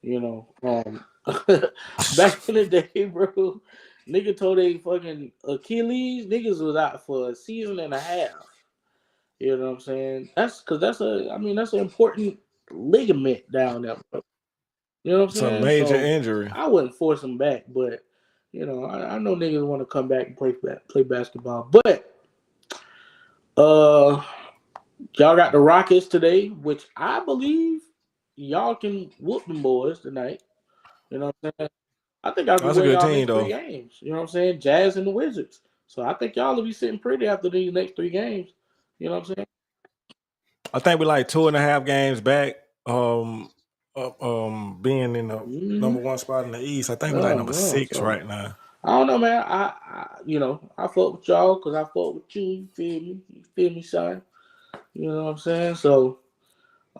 You know, back in the day, bro, nigga told they fucking Achilles, niggas was out for a season and a half. You know what I'm saying? That's because that's an important ligament down there, bro. You know what I'm It's a saying? major So injury. I wouldn't force them back, but you know, I know niggas want to come back and play basketball. But y'all got the Rockets today, which I believe y'all can whoop them boys tonight. You know what I'm saying? I think y'all can That's a win good y'all team, next 3 though. games. You know what I'm saying? Jazz and the Wizards. So I think y'all will be sitting pretty after these next 3 games. You know what I'm saying? I think we like 2.5 games back. Being in the number 1 spot in the East. I think we like number 6 So, right now. I don't know, man. I fuck with y'all because I fuck with you. You feel me? You feel me, son? You know what I'm saying? So,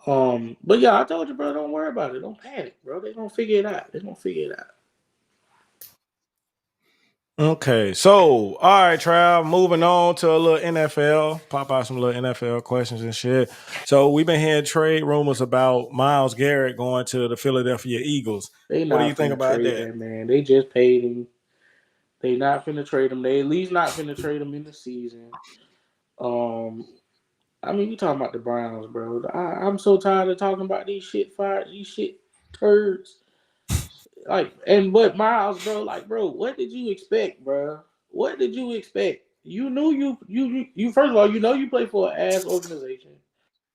but yeah, I told you, bro. Don't worry about it. Don't panic, bro. They gonna figure it out. Okay, so all right, Trav. Moving on to a little NFL. Pop out some little NFL questions and shit. So we've been hearing trade rumors about Myles Garrett going to the Philadelphia Eagles. They What do you not think finna about trade that? that man. They just paid him. They not finna trade him. They at least not finna trade him in the season. I mean, you talking about the Browns, bro. I'm so tired of talking about these shit turds. Like, and but Miles, bro, like, bro, what did you expect, bro? What did you expect? You knew you first of all, you know you play for an ass organization.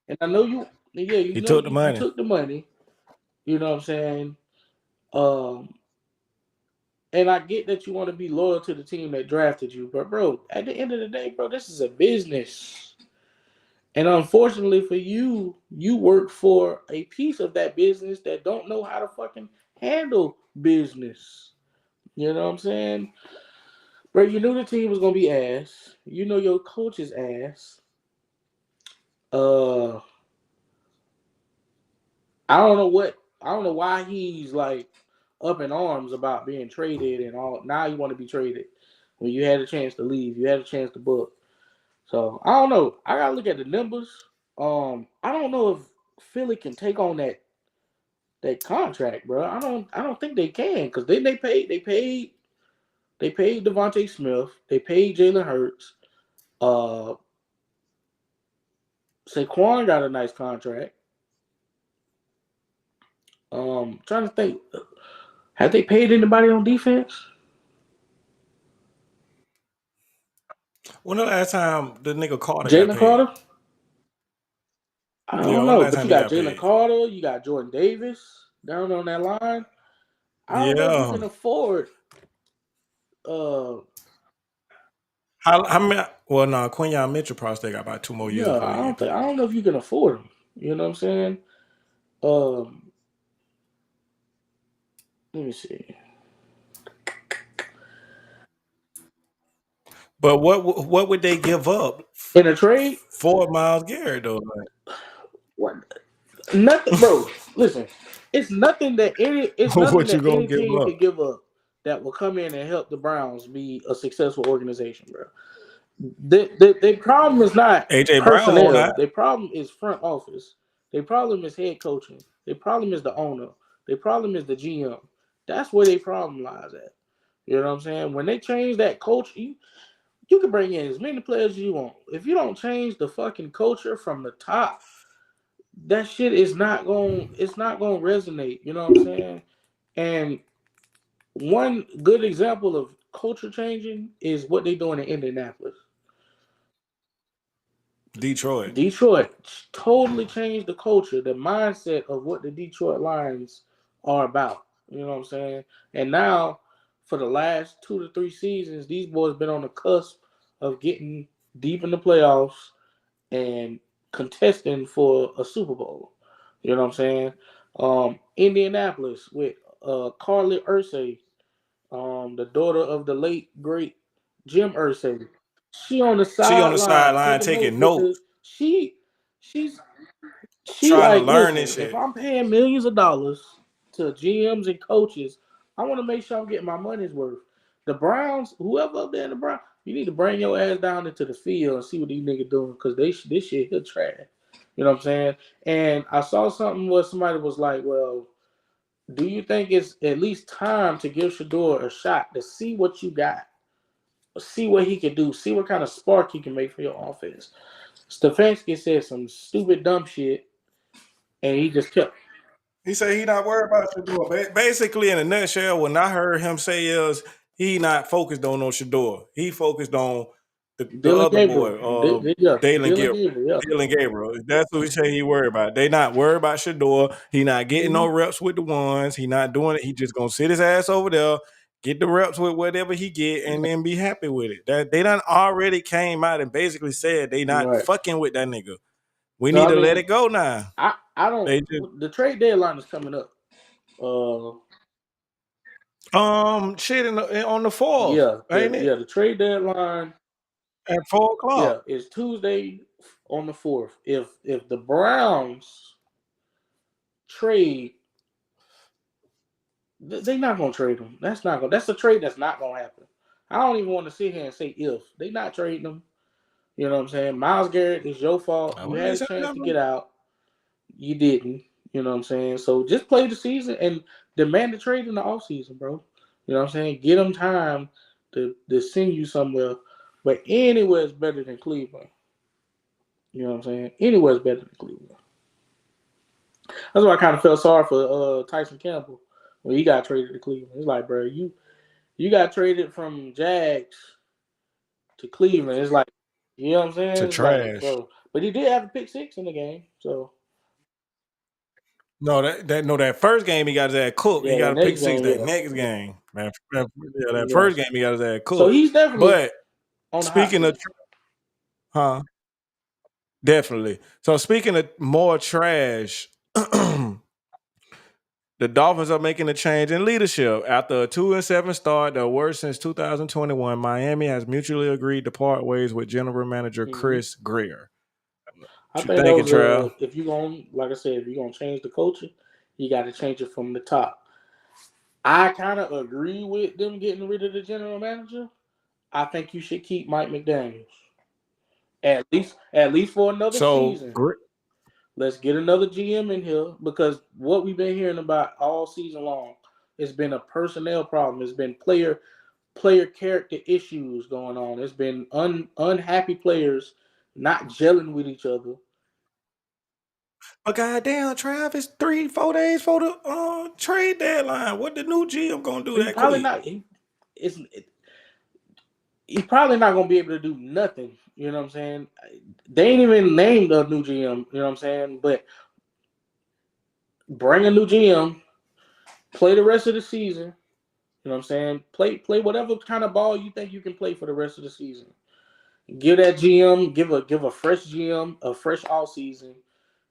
And I know He took the you money. took the money. You know what I'm saying? Um, and I get that you want to be loyal to the team that drafted you, but bro, at the end of the day, bro, this is a business. And unfortunately for you, you work for a piece of that business that don't know how to fucking handle business. You know what I'm saying? Bro, you knew the team was gonna be ass. You know your coach is ass. Uh I don't know why he's like up in arms about being traded and all. Now you want to be traded when you had a chance to leave. You had a chance to book. So I don't know. I gotta look at the numbers. I don't know if Philly can take on that contract, bro. I don't think they can because then they paid Devontae Smith. They paid Jalen Hurts. Uh, Saquon got a nice contract. Trying to think, have they paid anybody on defense? When the last time the nigga Carter got Jalen paid? Carter? I Yeah, don't when the know, last but time you he got got Jalen paid? Carter, you got Jordan Davis down on that line. I don't know if you Yeah. can afford. How many? Well, no, Quinyon Mitchell probably still got about 2 more years Yeah, before he get I paid. don't know if you can afford them. You know what I'm saying? Let me see. But what would they give up In a trade? for Myles Garrett though? What? Nothing, bro. Listen, it's nothing that What you gonna any give team up? could give up that will come in and help the Browns be a successful organization, bro. The problem is not AJ Brown on personnel. that. The problem is front office. The problem is head coaching. The problem is the owner. The problem is the GM. That's where their problem lies at. You know what I'm saying? When they change that coach, you can bring in as many players as you want. If you don't change the fucking culture from the top, that shit is not going. It's not going to resonate. You know what I'm saying? And one good example of culture changing is what they're doing in Indianapolis. Detroit totally changed the culture, the mindset of what the Detroit Lions are about. You know what I'm saying? And now, for the last 2 to 3 seasons, these boys been on the cusp of getting deep in the playoffs and contesting for a Super Bowl. You know what I'm saying? Indianapolis with Carly Ursay, the daughter of the late great Jim Irsay. She on the She on the sideline sideline taking taking notes with the notes, she's trying to like, learn this listen, if shit. I'm paying millions of dollars to GMs and coaches, I want to make sure I'm getting my money's worth. The Browns, whoever up there in the Browns, you need to bring your ass down into the field and see what these niggas doing, because this shit here trash. You know what I'm saying? And I saw something where somebody was like, well, do you think it's at least time to give Shador a shot to see what you got? See what he can do. See what kind of spark he can make for your offense. Stefanski said some stupid, dumb shit, and he just kept. He said he not worried about Shador. Basically, in a nutshell, when I heard him say is he not focused on no Shador. He focused on the Dylan other Gabriel. boy, Dylan Gabriel, yeah. Dylan Gabriel. That's what he say he worried about. They not worried about Shador. He not getting no reps with the ones. He not doing it. He just gonna sit his ass over there, get the reps with whatever he get, and then be happy with it. That they done already came out and basically said they not Right. fucking with that nigga. We So need I to let mean, it go now. I don't. They just The trade deadline is coming up. shit on the 4th, Yeah, ain't it? the trade deadline. At 4 o'clock. Yeah, it's Tuesday on the 4th. If the Browns trade, they're not gonna trade him. That's not gonna. That's a trade that's not gonna happen. I don't even want to sit here and say if they not trading him. You know what I'm saying? Myles Garrett, is your fault. I You wouldn't had a say chance to nothing. get out. You didn't. You know what I'm saying? So just play the season and demand a trade in the offseason, bro. You know what I'm saying? Get them time to send you somewhere. But anywhere is better than Cleveland. You know what I'm saying? Anywhere is better than Cleveland. That's why I kind of felt sorry for Tyson Campbell when he got traded to Cleveland. It's like, bro, you got traded from Jags to Cleveland. It's like, you know what I'm saying? To It's like, trash. bro. But he did have a pick 6 in the game. So, No, that first game he got his ass cooked. He yeah, got that a pick next six game, that yeah. next game. That Yeah. first game he got his ass So cooked. he's definitely But on the hot speaking of seat. definitely. So speaking of more trash, the Dolphins are making a change in leadership. After a 2-7 start, the worst since 2021, Miami has mutually agreed to part ways with general manager Chris Greer. I What you think thinking, those Trav? if you're gonna, like I said, if you're gonna change the culture, you got to change it from the top. I kind of agree with them getting rid of the general manager. I think you should keep Mike McDaniels at least for another So season. Let's get another GM in here, because what we've been hearing about all season long, it's been a personnel problem. It's been player character issues going on. It's been unhappy players not gelling with each other. But goddamn, Trav, it's 3-4 days for the trade deadline. What the new GM gonna do He that probably quick? not. He's probably not gonna be able to do nothing. You know what I'm saying? They ain't even named a new GM. You know what I'm saying? But bring a new GM, play the rest of the season. You know what I'm saying? Play whatever kind of ball you think you can play for the rest of the season. Give that GM, give a fresh GM, a fresh all season,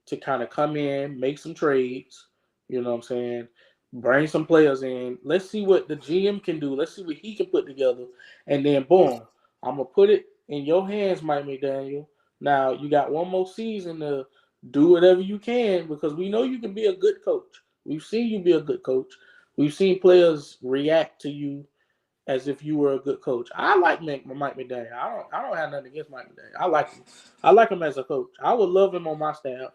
to kind of come in, make some trades. You know what I'm saying? Bring some players in. Let's see what the GM can do. Let's see what he can put together. And then, boom, I'm going to put it in your hands, Mike McDaniel. Now, you got one more season to do whatever you can because we know you can be a good coach. We've seen you be a good coach. We've seen players react to you as if you were a good coach. I like Mike McDaniel. I don't have nothing against Mike McDaniel. I like him. I like him as a coach. I would love him on my staff.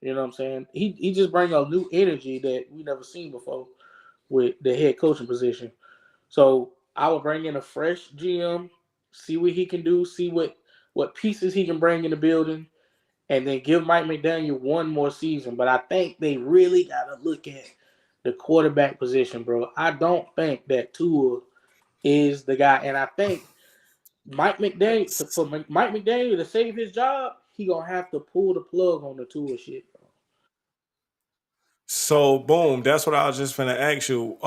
You know what I'm saying? He just brings a new energy that we never seen before with the head coaching position. So I would bring in a fresh GM, see what he can do, see what pieces he can bring in the building, and then give Mike McDaniel one more season. But I think they really got to look at the quarterback position, bro. I don't think that Tua is the guy. And I think Mike McDaniel, for Mike McDaniel to save his job, he going to have to pull the plug on the Tua shit, bro. So boom, that's what I was just finna ask you.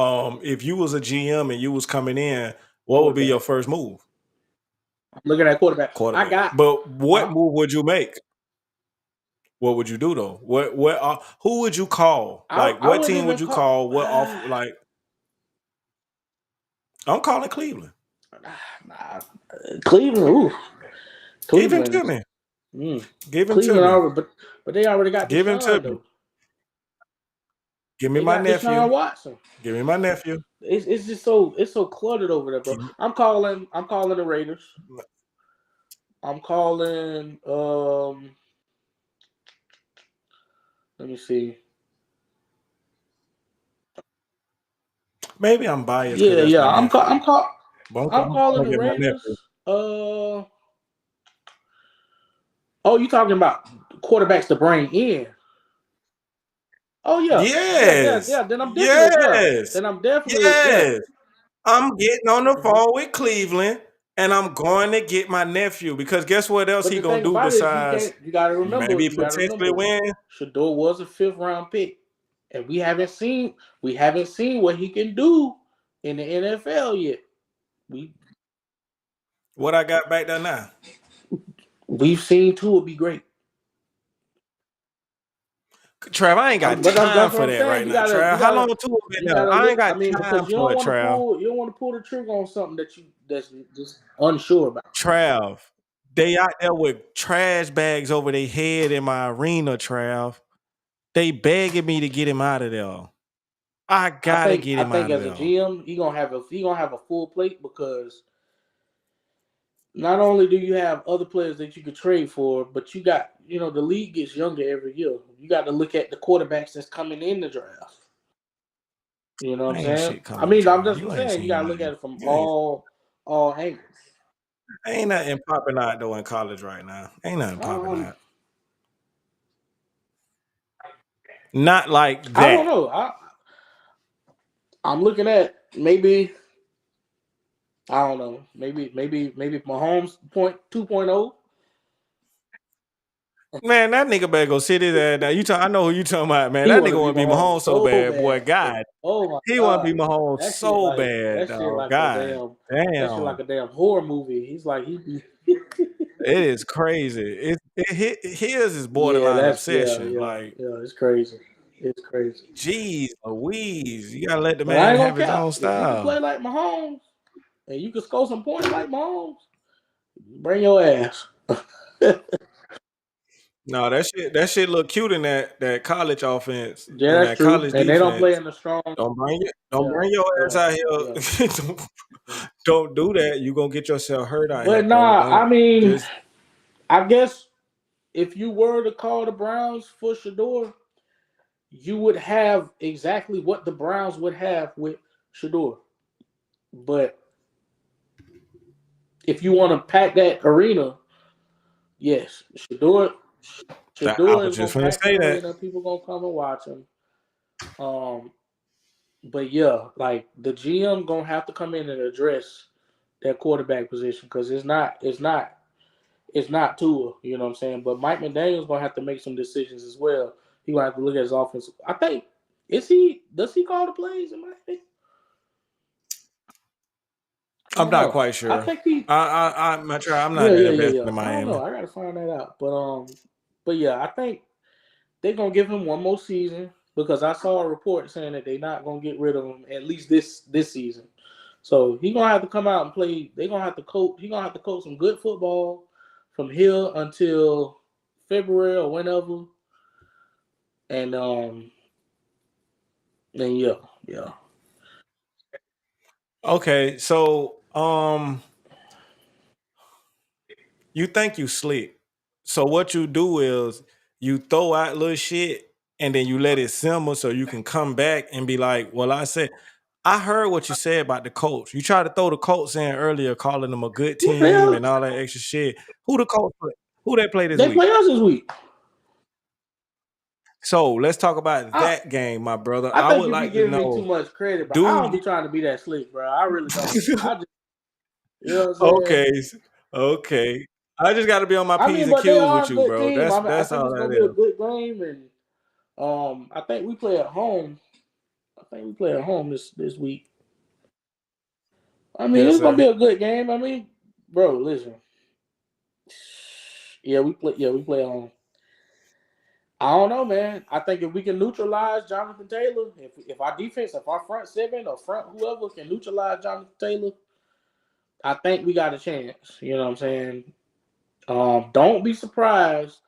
If you was a GM and you was coming in, what would be your first move? I'm looking at quarterback. But what move would you make? What would you do though? What who would you call? What team would you call? What off? Like, I'm calling Cleveland. Cleveland, ooh. Give him to me. Give him to me. But they already got Give him to me. Give me my nephew. Deshaun Watson. Give me my nephew. It's just so cluttered over there, bro. I'm calling the Raiders. I'm calling let me see. Maybe I'm biased. Yeah. I'm calling the Raiders. You talking about quarterbacks to bring in? Oh yeah. Yes. Yeah. Then I'm definitely. Yes. I'm getting on the phone with Cleveland, and I'm going to get my nephew because guess what else he gonna do besides you gotta remember, maybe potentially win? Shador was a 5th round pick, and we haven't seen what he can do in the NFL yet. What I got back there now? We've seen Tua be great. Trav, I ain't got time for that right now, Trav. How long Tua been there? I ain't got time for it, Trav. You don't want to pull the trigger on something that's just unsure about. Trav, they out there with trash bags over their head in my arena, Trav. They begging me to get him out of there. I gotta get him out of there. I think as a GM, he gonna have a full plate because not only do you have other players that you could trade for, but you got, the league gets younger every year. You got to look at the quarterbacks that's coming in the draft. You know what I'm saying? I'm just saying you got to look at it from all angles. Ain't nothing popping out though in college right now. Ain't nothing popping out. Not like that. I don't know. I'm looking at maybe. I don't know. Maybe Mahomes 2.0. Man, that nigga better go sit his ass down. I know who you talking about, man. That nigga want to be Mahomes so bad, boy. God. Oh my he want to be Mahomes so bad, dog. God. Damn. That shit like a damn horror movie. He's like it is crazy. His is borderline obsession. It's crazy. It's crazy. Jeez Louise. You gotta let the man have his own style. If you can play like Mahomes and you can score some points like Mahomes, bring your ass. No, that shit look cute in that college offense. Yeah, that's true. College and defense. They don't play in the strong. Don't bring your ass out here. Don't do that. You gonna get yourself hurt out here. But I guess if you were to call the Browns for Shador, you would have exactly what the Browns would have with Shador. But if you want to pack that arena, yes, Shador is going to pack that arena. People going to come and watch him. But yeah, like the GM going to have to come in and address that quarterback position because it's not Tua, you know what I'm saying? But Mike McDaniel's going to have to make some decisions as well. He going to have to look at his offense. I think, does he call the plays in Miami? I'm not quite sure. I think I'm not invested in Miami. I don't know. I got to find that out. But yeah, I think they're gonna give him one more season because I saw a report saying that they're not gonna get rid of him at least this season. So he's gonna have to come out and play. They're gonna have to coach. He's gonna have to coach some good football from here until February or whenever. And yeah. Okay, so you think you slick. So what you do is you throw out little shit and then you let it simmer so you can come back and be like, well, I heard what you said about the Colts. You tried to throw the Colts in earlier, calling them a good team and all that extra shit. Who the Colts play? Who they play this They week? play us this week. So let's talk about that game, my brother. I I think would you like be to giving me too know. much credit, but I don't be trying to be that slick, bro. I really don't. I just, you know what I'm saying? Okay. I just got to be on my I P's mean, and but they Q's are with a you, good bro. team. I That's think all it's that gonna be a is. good game, and I think we play at home. I think we play at home this week. I mean, Yes, it's gonna sir. be a good game. I mean, bro, listen. Yeah, we play at home. I don't know, man. I think if we can neutralize Jonathan Taylor, if our defense, if our front seven or front whoever can neutralize Jonathan Taylor, I think we got a chance. You know what I'm saying? Don't be surprised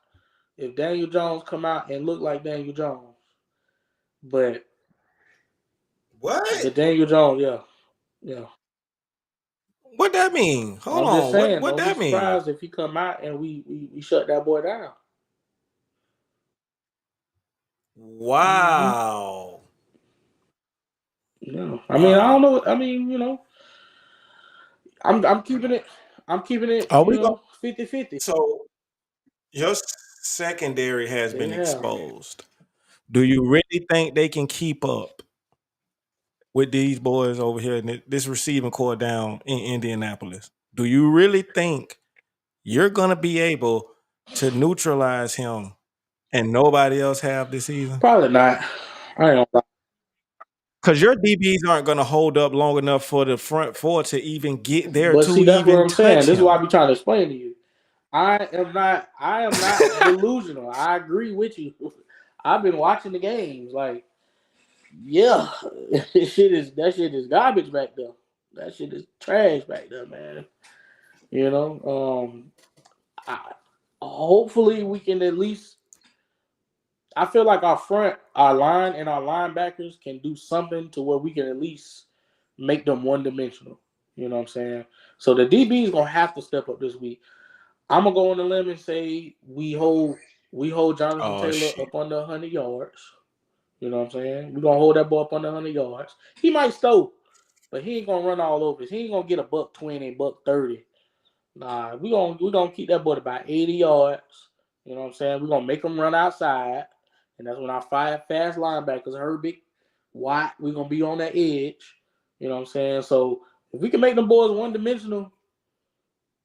if Daniel Jones come out and look like Daniel Jones. But What? the Daniel Jones, yeah. What that mean? Hold I'm just on. saying, What don't be that mean? surprised if he come out and we shut that boy down. Wow. No, I mean, I don't Wow. know. I mean, I'm keeping it. I'm keeping it. Are we going? 50-50. So your secondary has They been have exposed. Do you really think they can keep up with these boys over here in this receiving core down in Indianapolis? Do you really think you're gonna be able to neutralize him and nobody else have this season? probably not. I ain't gonna Because your DBs aren't gonna hold up long enough for the front four to even get lie. there But see, to that's what even I'm saying. touch This is what I him. be trying to explain to you. I am not delusional. I agree with you. I've been watching the games. Like, yeah, that shit is garbage back there. That shit is trash back there, man. You know, hopefully we can at least. I feel like our line, and our linebackers can do something to where we can at least make them one dimensional. You know what I'm saying? So the DB is gonna have to step up this week. I'm gonna go on the limb and say we hold Jonathan Oh Taylor shit. up under 100 yards. You know what I'm saying? We're gonna hold that boy up under 100 yards. He might stow, but he ain't gonna run all over us. He ain't gonna get a $120, $130. Nah, we gonna keep that boy at about 80 yards. You know what I'm saying? We're gonna make him run outside, and that's when our five fast linebackers, Herbig, Watt, we're gonna be on that edge. You know what I'm saying? So if we can make them boys one dimensional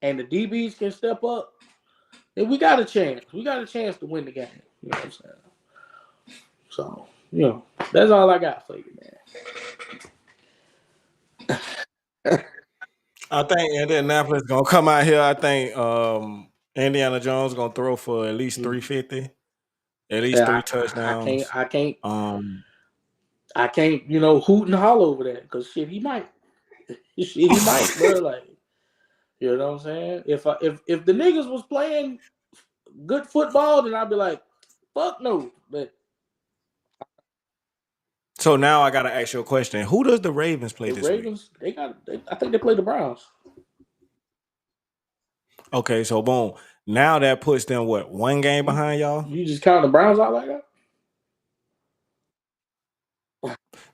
and the DBs can step up, then we got a chance. We got a chance to win the game. You know what I'm saying? So, that's all I got for you, man. I think Indianapolis gonna come out here. I think Indiana Jones gonna throw for at least 350, at least 3 touchdowns. I can't, Um, hoot and holler over that because shit, he might. Shit, he might, bro. Like, you know what I'm saying? If the niggas was playing good football, then I'd be like, fuck no. But so now I gotta ask you a question: who does the Ravens play the this week? Ravens, I think they play the Browns. Okay, so boom. Now that puts them what, one game behind y'all? You just count the Browns out like that?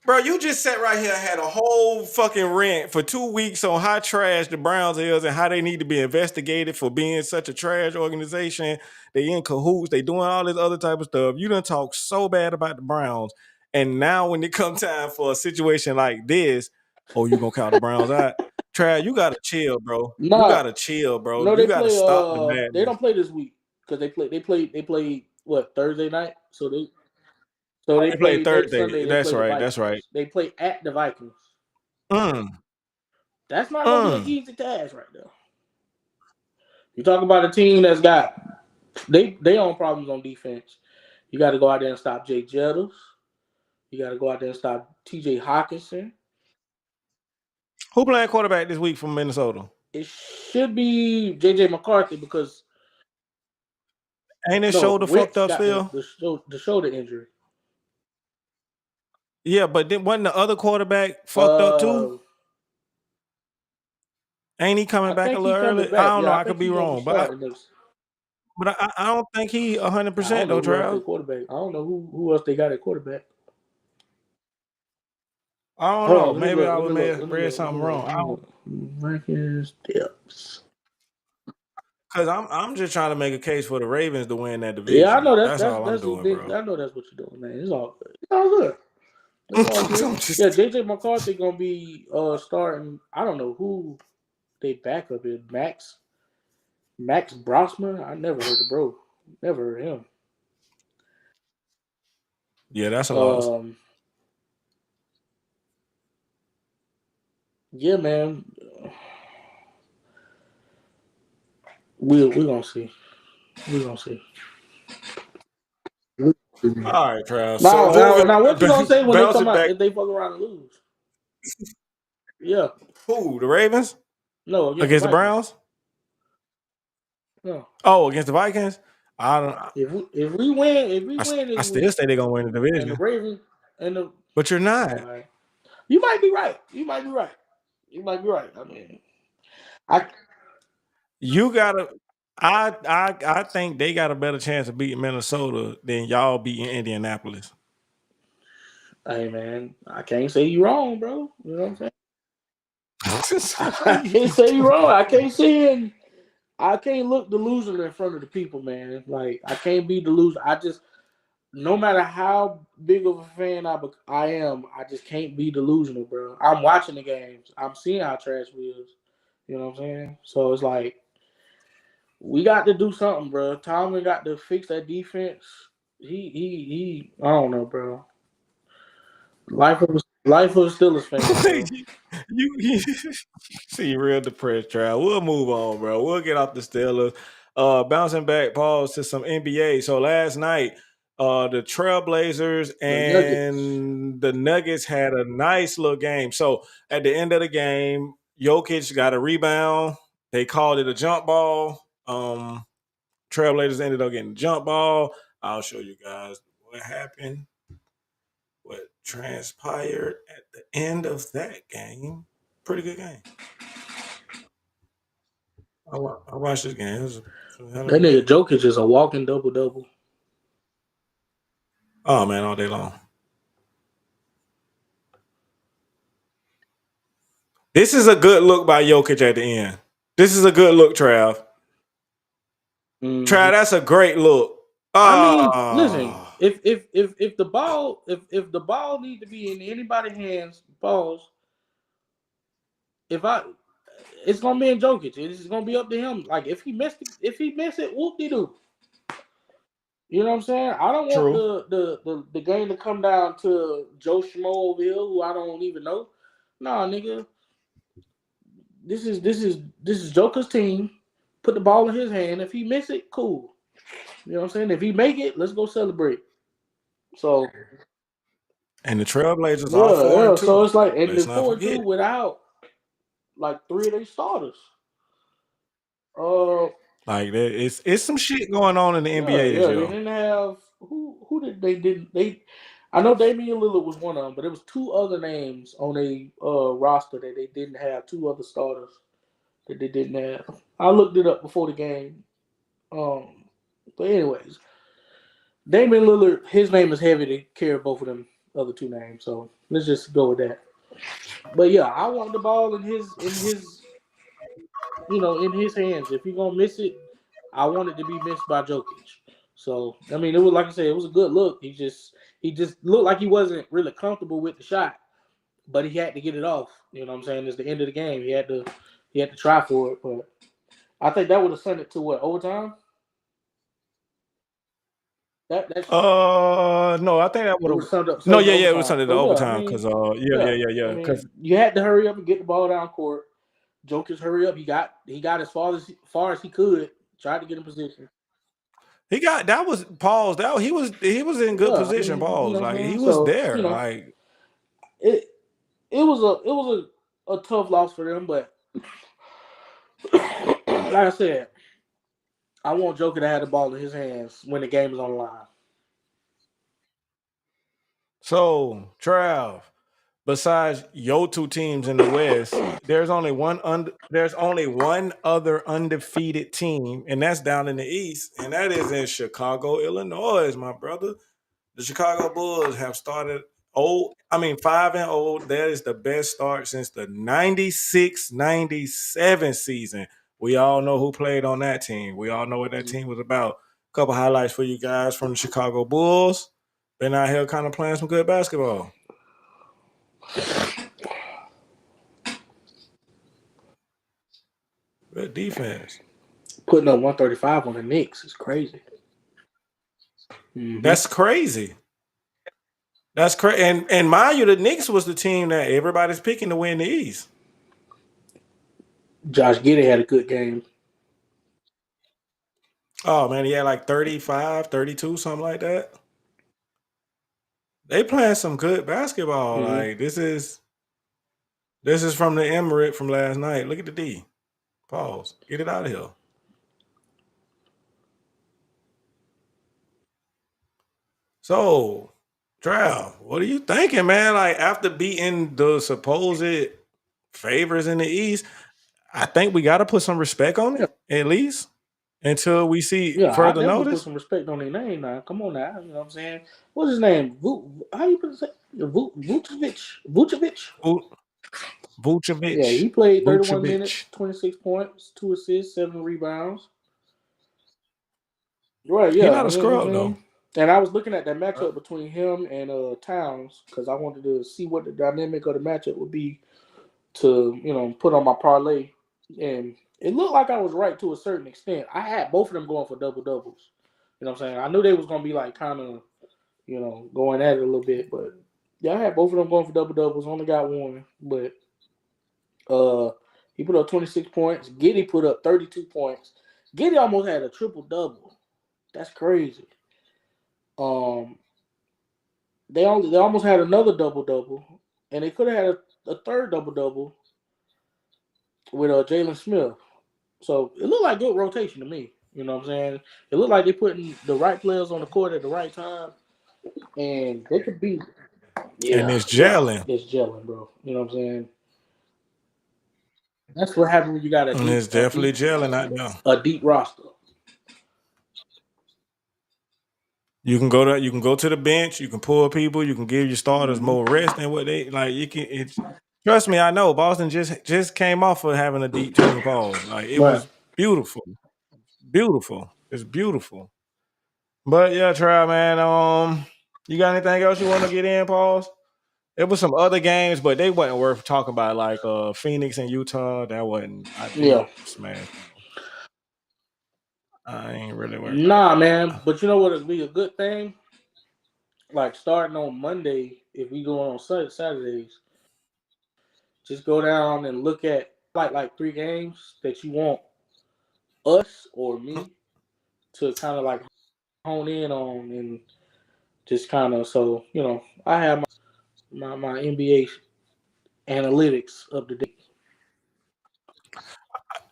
Bro, you just sat right here and had a whole fucking rant for 2 weeks on how trash the Browns is and how they need to be investigated for being such a trash organization. They in cahoots. They doing all this other type of stuff. You done talk so bad about the Browns. And now when it come time for a situation like this, oh, you gonna count the Browns out? Trav, you gotta chill, bro. You Nah, gotta chill, bro. no, You they gotta play. stop the They madness. don't play this week because they play what, Thursday night. So they They play play next Thursday. Sunday. They That's play the right. Vikings. That's right. They play at the Vikings. Mm, That's not gonna be an mm. easy task right there. You talk about a team that's got they own problems on defense. You got to go out there and stop Jay Jettas. You got to go out there and stop T.J. Hawkinson. Who playing quarterback this week from Minnesota? It should be J.J. McCarthy because Ain't his shoulder Wentz fucked up got still? the shoulder injury. Yeah, but then wasn't the other quarterback fucked up too? Ain't he coming back a little early? I don't know. I could be wrong, but I don't think he 100% though, Trav. Quarterback. I don't know who else they got at quarterback. I don't know. Maybe I read something wrong. Vikings depths. Because I'm just trying to make a case for the Ravens to win that division. Yeah, I know that's all I'm doing, bro. I know that's what you're doing, man. It's all good. It's all good. It's all good. Yeah, J.J. McCarthy gonna be starting. I don't know who they backup is. Max Brosman. I never heard of bro. Never heard of him. Yeah, that's a loss. Yeah, man. We're gonna see. We're gonna see. All right, Trav. Now what you gonna say when they come out if they fuck around and lose? Yeah. Who? The Ravens? No, against the Browns. No. Oh, against the Vikings. I don't. If we win, I still say they're gonna win the division. And the Ravens and the. But you're not. Right. You might be right. I mean, you gotta. I think they got a better chance of beating Minnesota than y'all beating Indianapolis. Hey man, I can't say you wrong, bro. You know what I'm saying? I can't say you wrong. I can't look delusional in front of the people, man. Like I can't be delusional. No matter how big of a fan I am, I just can't be delusional, bro. I'm watching the games. I'm seeing how trash we is. You know what I'm saying? So it's like we got to do something, bro. Tomlin got to fix that defense. He I don't know, bro. Life of a Steelers fan. you see real depressed, Trav. We'll move on, bro. We'll get off the Steelers. Bouncing back, pause to some NBA. So last night, the Trailblazers and the Nuggets had a nice little game. So at the end of the game, Jokic got a rebound. They called it a jump ball. Trailblazers ended up getting a jump ball. I'll show you guys what happened. What transpired at the end of that game. Pretty good game. I watched this game. That nigga Jokic is a walking double-double. Oh, man, all day long. This is a good look by Jokic at the end. This is a good look, Trav. Trav, that's a great look. I mean, listen, if the ball needs to be in anybody's hands, balls. It's gonna be in Jokic. It's gonna be up to him. Like if he miss it, whoop-de-doo. You know what I'm saying? I don't want the game to come down to Joe Schmo over here, who I don't even know. Nah, nigga. This is Joker's team. Put the ball in his hand. If he miss it, cool. You know what I'm saying? If he make it, let's go celebrate. So. And the Trailblazers are 4-2. So it's like, and the 4-2 without like 3 of their starters. Like it's some shit going on in the NBA this year. They didn't have who did they I know Damian Lillard was one of them, but there was 2 other names on a roster that they didn't have, 2 other starters that they didn't have. I looked it up before the game. But anyways, Damian Lillard, his name is heavy to carry both of them other 2 names. So let's just go with that. But yeah, I want the ball in his in his hands. If he's gonna miss it, I want it to be missed by Jokic. So I mean, it was like I said, it was a good look. He just looked like he wasn't really comfortable with the shot, but he had to get it off. You know what I'm saying? It's the end of the game. He had to try for it, but I think that would have sent it to what, overtime? No, I think that would have. It was sent to overtime because Because you had to hurry up and get the ball down court. Jokic hurry up. He got as far as he could. Tried to get in position. He got that was pause. That he was in good position. Pause. Like he was there. Like it was a tough loss for them, but like I said, I want Joker to have the ball in his hands when the game is on the line. so, Trav. Besides your two teams in the West, there's only one other undefeated team, and that's down in the East, and that is in Chicago, Illinois, my brother. The Chicago Bulls have started 5-0. That is the best start since the 96-97 season. We all know who played on that team. We all know what that team was about. A couple highlights for you guys from the Chicago Bulls. Been out here kind of playing some good basketball. Good defense. Putting up 135 on the Knicks is crazy. Mm-hmm. That's crazy. That's crazy. And mind you, the Knicks was the team that everybody's picking to win the East. Josh Giddey had a good game. Oh, man, he had like 35, 32, something like that. They playing some good basketball. Mm-hmm. Like this is from the Emirate from last night. Look at the D. Pause. Get it out of here. So, Trav, what are you thinking, man? Like after beating the supposed favorites in the East, I think we got to put some respect on it at least until we see further notice. Put some respect on their name now. Come on now, you know what I'm saying? What's his name? How you pronounce it? Vucevic. Vucevic. Yeah, he played 31 minutes, 26 points, 2 assists, 7 rebounds. Right, yeah. He's not a scrub though. And I was looking at that matchup between him and Towns because I wanted to see what the dynamic of the matchup would be to, put on my parlay. And it looked like I was right to a certain extent. I had both of them going for double-doubles. You know what I'm saying? I knew they was going to be like kind of, going at it a little bit. But, yeah, I had both of them going for double-doubles. Only got one. But he put up 26 points. Giddey put up 32 points. Giddey almost had a triple-double. That's crazy. They almost had another double-double. And they could have had a third double-double with Jalen Smith. So it looked like good rotation to me. You know what I'm saying? It looked like they're putting the right players on the court at the right time. And they could beat. Yeah, and it's gelling. It's gelling, bro. You know what I'm saying? That's what happens when you got it's definitely gelling out there. A deep roster. You can go to the bench. You can pull people. You can give your starters more rest than what they like. You can. Trust me, I know. Boston just came off of having a deep team pause. Like it was beautiful, beautiful. It's beautiful. But yeah, Trav, man. You got anything else you want to get in? Pause. There was some other games, but they wasn't worth talking about. Like Phoenix and Utah. That wasn't. Smashed. I ain't really worried. Nah, man. But you know what would be a good thing? Like starting on Monday, if we go on Saturdays, just go down and look at like 3 games that you want us or me to kind of like hone in on and just kind of I have my NBA analytics up to date.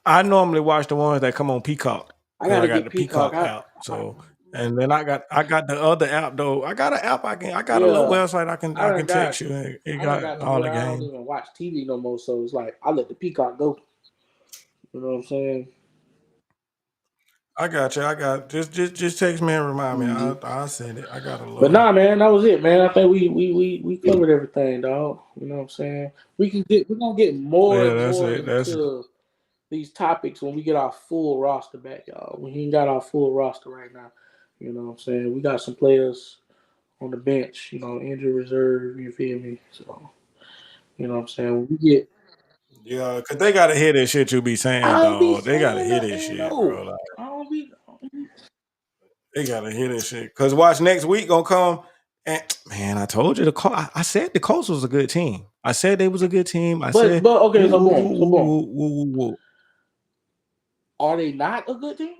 I normally watch the ones that come on Peacock. I got the Peacock app. So and then I got the other app though. I got an app I got a little website I can text you. It got all the games. I don't even watch TV no more, so it's like I let the Peacock go. You know what I'm saying? I got you. Just text me and remind me. I'll send it. I got a little. But nah, man, that was it, man. I think we covered everything, dog. You know what I'm saying? We're gonna get more into these topics when we get our full roster back, y'all. We ain't got our full roster right now. You know what I'm saying? We got some players on the bench, injury reserve, you feel me? So, you know what I'm saying? When we get because they gotta hear this shit you be saying, dog. They gotta hear this shit, bro. Like, they gotta hear this shit. Cause watch next week gonna come and man, I told you I said the Colts was a good team. I said they was a good team. But okay, so boom. Are they not a good team?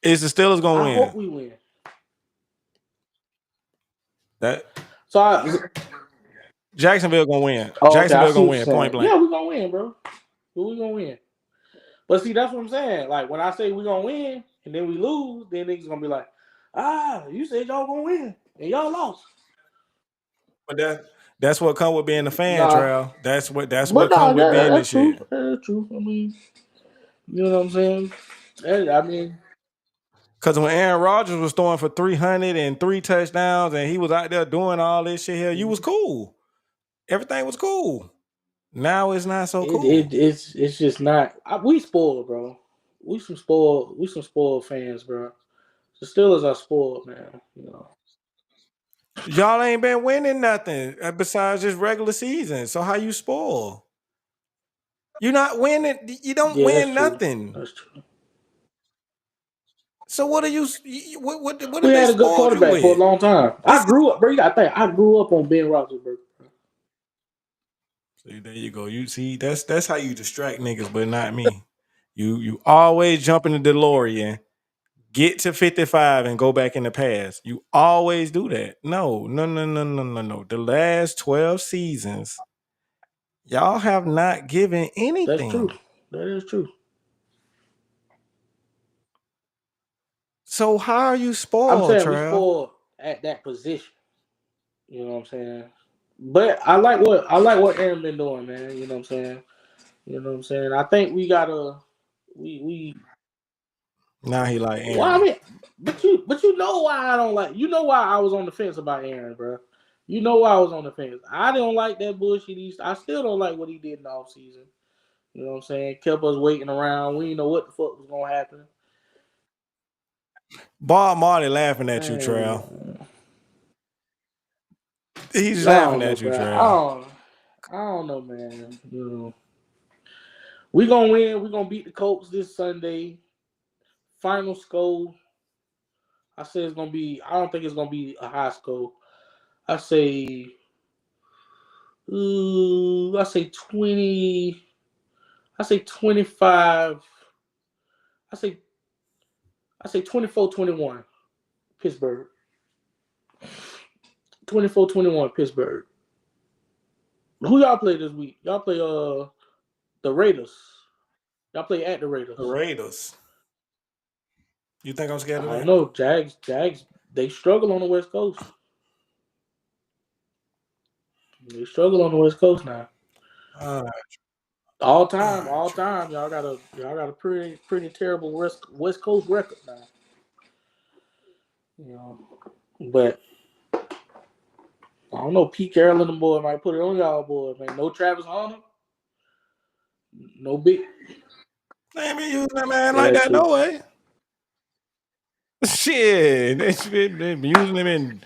Is the Steelers gonna I win? hope we win. That So Jacksonville gonna win. okay, I Jacksonville see gonna what you're win. Point saying. blank. Yeah, we're gonna win, bro. We're gonna win. But see, that's what I'm saying. Like when I say we're gonna win and then we lose, then niggas gonna be like, you said y'all gonna win and y'all lost. But that's what come with being a fan, Nah. Trav. That's what But come with being that's this true. shit. That's true. I mean, you know what I'm saying? I mean, Because when Aaron Rodgers was throwing for 303 touchdowns and he was out there doing all this shit here, you was cool. Everything was cool. Now it's not so cool. it's just not. We spoiled, bro. We some spoiled fans, bro. The Steelers are spoiled, man. You know. Y'all ain't been winning nothing besides just regular season. So how you spoil? You're not winning. You don't Yeah, win that's true. nothing. That's true. So what are you? What We did they had a good spoil you quarterback for a with? long time. I grew up, bro. You gotta think. I grew up on Ben Roethlisberger. See, there you go. You see, that's how you distract niggas, but not me. You always jump in the DeLorean, get to 55 and go back in the past. You always do that. No. The last 12 seasons, y'all have not given That's true. anything. That is true. So how are you I'm spoiled, saying we Trav? spoiled at that position. You know what I'm saying? But I like what Aaron been doing, man. You know what I'm saying? You know what I'm saying? I think we gotta we Now he like well, I Aaron. mean, but you know why I don't like, you know why I was on the fence about Aaron, bro. You know why I was on the fence. I don't like that bullshit. I still don't like what he did in the offseason. You know what I'm saying? Kept us waiting around. We didn't know what the fuck was gonna happen. Bob Marley laughing at you, Trav. Man, He's I laughing don't know, at you, bro. Trav. I don't know, man. You know, we gonna win. We gonna beat the Colts this Sunday. Final score. I say it's gonna be. I don't think it's gonna be a high score. I say. I say 20. I say 25. I say 24-21. Pittsburgh. 24-21 Pittsburgh. Who y'all play this week? Y'all play the Raiders. Y'all play at the Raiders. The Raiders. You think I'm scared I of don't that? know. Jags, they struggle on the West Coast. They struggle on the West Coast now. All time. Y'all got a pretty terrible West Coast record now. You know, but I don't know. Pete Carroll and the boy might put it on y'all, boy. Man, no Travis Hunter, no big. They ain't been using that man Yeah, like that's that, true. no way. Shit, they been using him in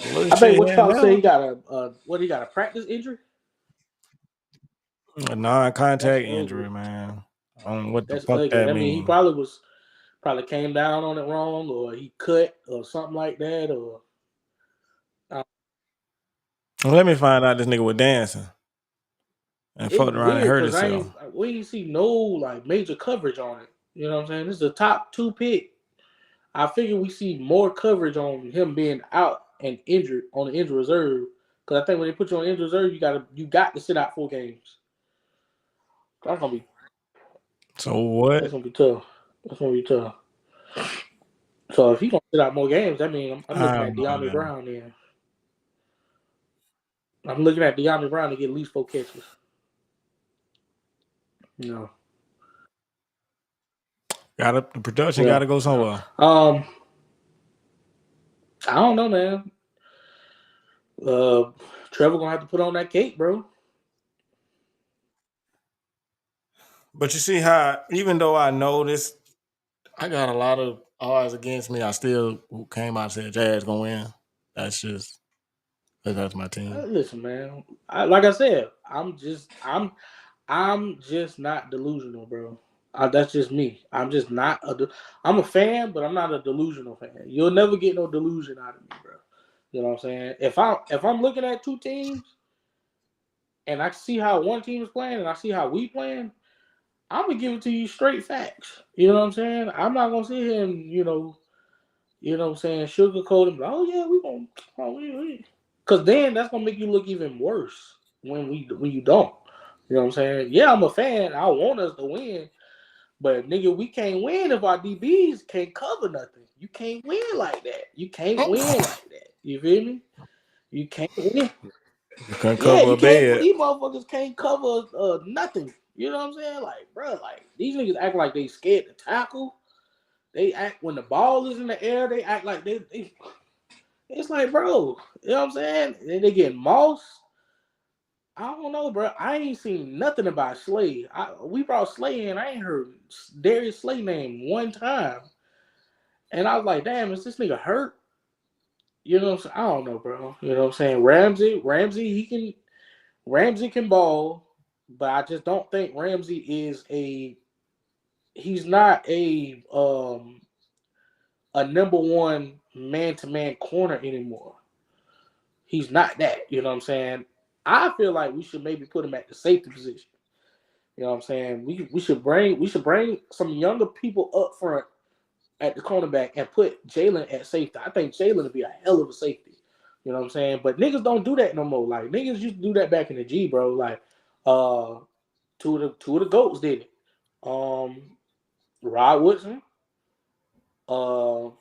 little I think shit what here and y'all say there. he got he got a practice injury. A That's non-contact ugly. injury, man. I don't know what the That's fuck ugly. that I mean, he mean. probably came down on it wrong, or he cut, or something like that, or. Well, let me find out this nigga was dancing and It's fucked around and weird hurt because himself. we ain't see no like major coverage on it. You know what I'm saying? This is a top 2 pick. I figure we see more coverage on him being out and injured on the injured reserve. Because I think when they put you on injured reserve, you got to sit out 4 games. That's gonna be So what? that's gonna be tough. That's gonna be tough. So if he gonna sit out more games, that means I'm I looking don't at know, DeAndre man. Brown then. I'm looking at DeAndre Brown to get at least 4 catches. You know. The production Yeah. gotta go somewhere. I don't know, man. Trevor gonna have to put on that cake, bro. But you see how, even though I know this, I got a lot of odds against me, I still came out and said Jazz gonna win. That's just, that's my team. Listen, man. Like I said, I'm just not delusional, bro. That's just me. I'm just not I'm a fan, but I'm not a delusional fan. You'll never get no delusion out of me, bro. You know what I'm saying? If I'm looking at 2 teams and I see how one team is playing and I see how we playing, I'm gonna give it to you straight facts. You know what I'm saying? I'm not gonna sit here and what I'm saying, sugarcoat him. Oh yeah, because then that's gonna make you look even worse when you don't. You know what I'm saying? Yeah, I'm a fan. I want us to win, but nigga, we can't win if our DBs can't cover nothing. You can't win like that. You can't win like that. You feel me? You can't win. You can't cover a bed. These motherfuckers can't cover nothing. You know what I'm saying? Like, bro, like these niggas act like they scared to tackle. They act when the ball is in the air. They act like they it's like, bro, you know what I'm saying? And they get mossed. I don't know, bro. I ain't seen nothing about Slay. We brought Slay in. I ain't heard Darius Slay name one time. And I was like, damn, is this nigga hurt? You know what I'm saying? I don't know, bro. You know what I'm saying? Ramsey can ball, but I just don't think Ramsey is he's not a number one man-to-man corner anymore. He's not that, you know what I'm saying? I feel like we should maybe put him at the safety position. You know what I'm saying? We should bring some younger people up front at the cornerback and put Jalen at safety. I think Jalen would be a hell of a safety. You know what I'm saying? But niggas don't do that no more. Like niggas used to do that back in the G, bro. Like two of the GOATs did it. Rod Woodson, and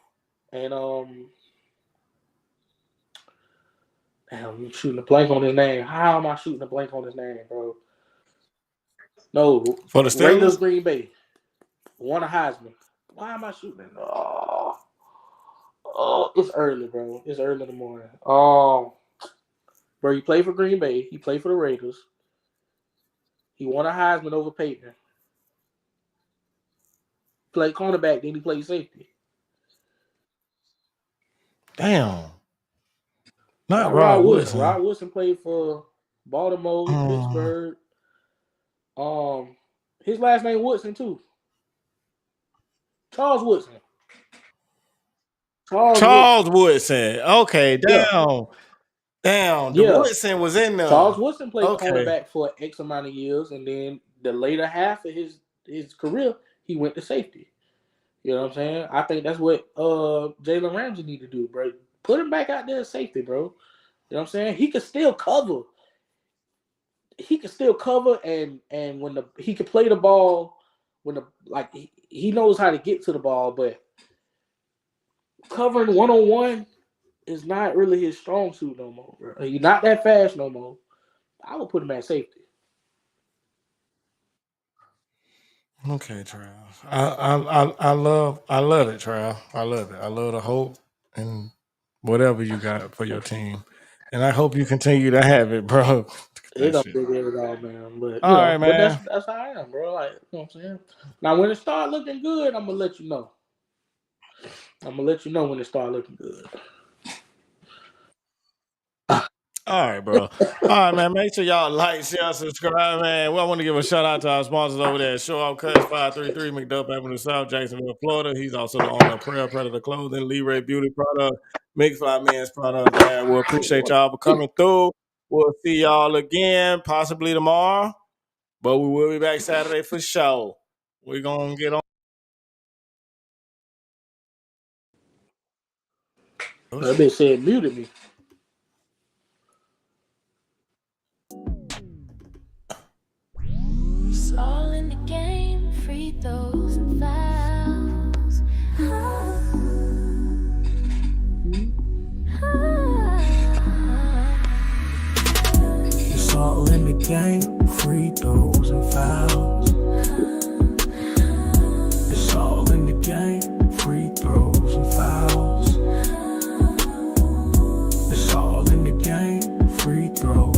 damn, I'm shooting a blank on his name. How am I shooting a blank on his name, bro? No, For the Steelers? Raiders, Green Bay. Won a Heisman. Why am I shooting it? Oh, it's early, bro. It's early in the morning. Bro, he played for Green Bay. He played for the Raiders. He won a Heisman over Peyton. Played cornerback, then he played safety. Damn. Not Rod Rod Woodson. Woodson. Rod Woodson played for Baltimore, Pittsburgh. His last name Woodson too. Charles Woodson. Charles Woodson. Okay, damn. Yeah. Damn. The Woodson was in there. Charles Woodson played cornerback for X amount of years, and then the later half of his career, he went to safety. You know what I'm saying? I think that's what Jalen Ramsey need to do, bro. Put him back out there as safety, bro. You know what I'm saying? He could still cover. And when he could play the ball he knows how to get to the ball, but covering one-on-one is not really his strong suit no more, bro. He's not that fast no more. I would put him at safety. Okay, Trav. I love it, Trav. I love it. I love the hope and whatever you got for your team. And I hope you continue to have it, bro. It don't big it all, man. But all right, man. But that's how I am, bro. Like, you know what I'm saying? Now when it start looking good, I'm gonna let you know. When it start looking good. All right, bro. All right, man. Make sure y'all like, share, subscribe, man. Well, I want to give a shout out to our sponsors over there at Show Off Cuts 533 McDuff Avenue South, Jacksonville, Florida. He's also the owner of Prayer Predator Clothing, Lee Ray Beauty Product, McFly Men's Product. Man, we'll appreciate y'all for coming through. We'll see y'all again, possibly tomorrow, but we will be back Saturday for sure. We're gonna get on. That bitch said muted me. It's all in the game, free throws and fouls. It's all in the game, free throws and fouls. It's all in the game, free throws and fouls. It's all in the game, free throws.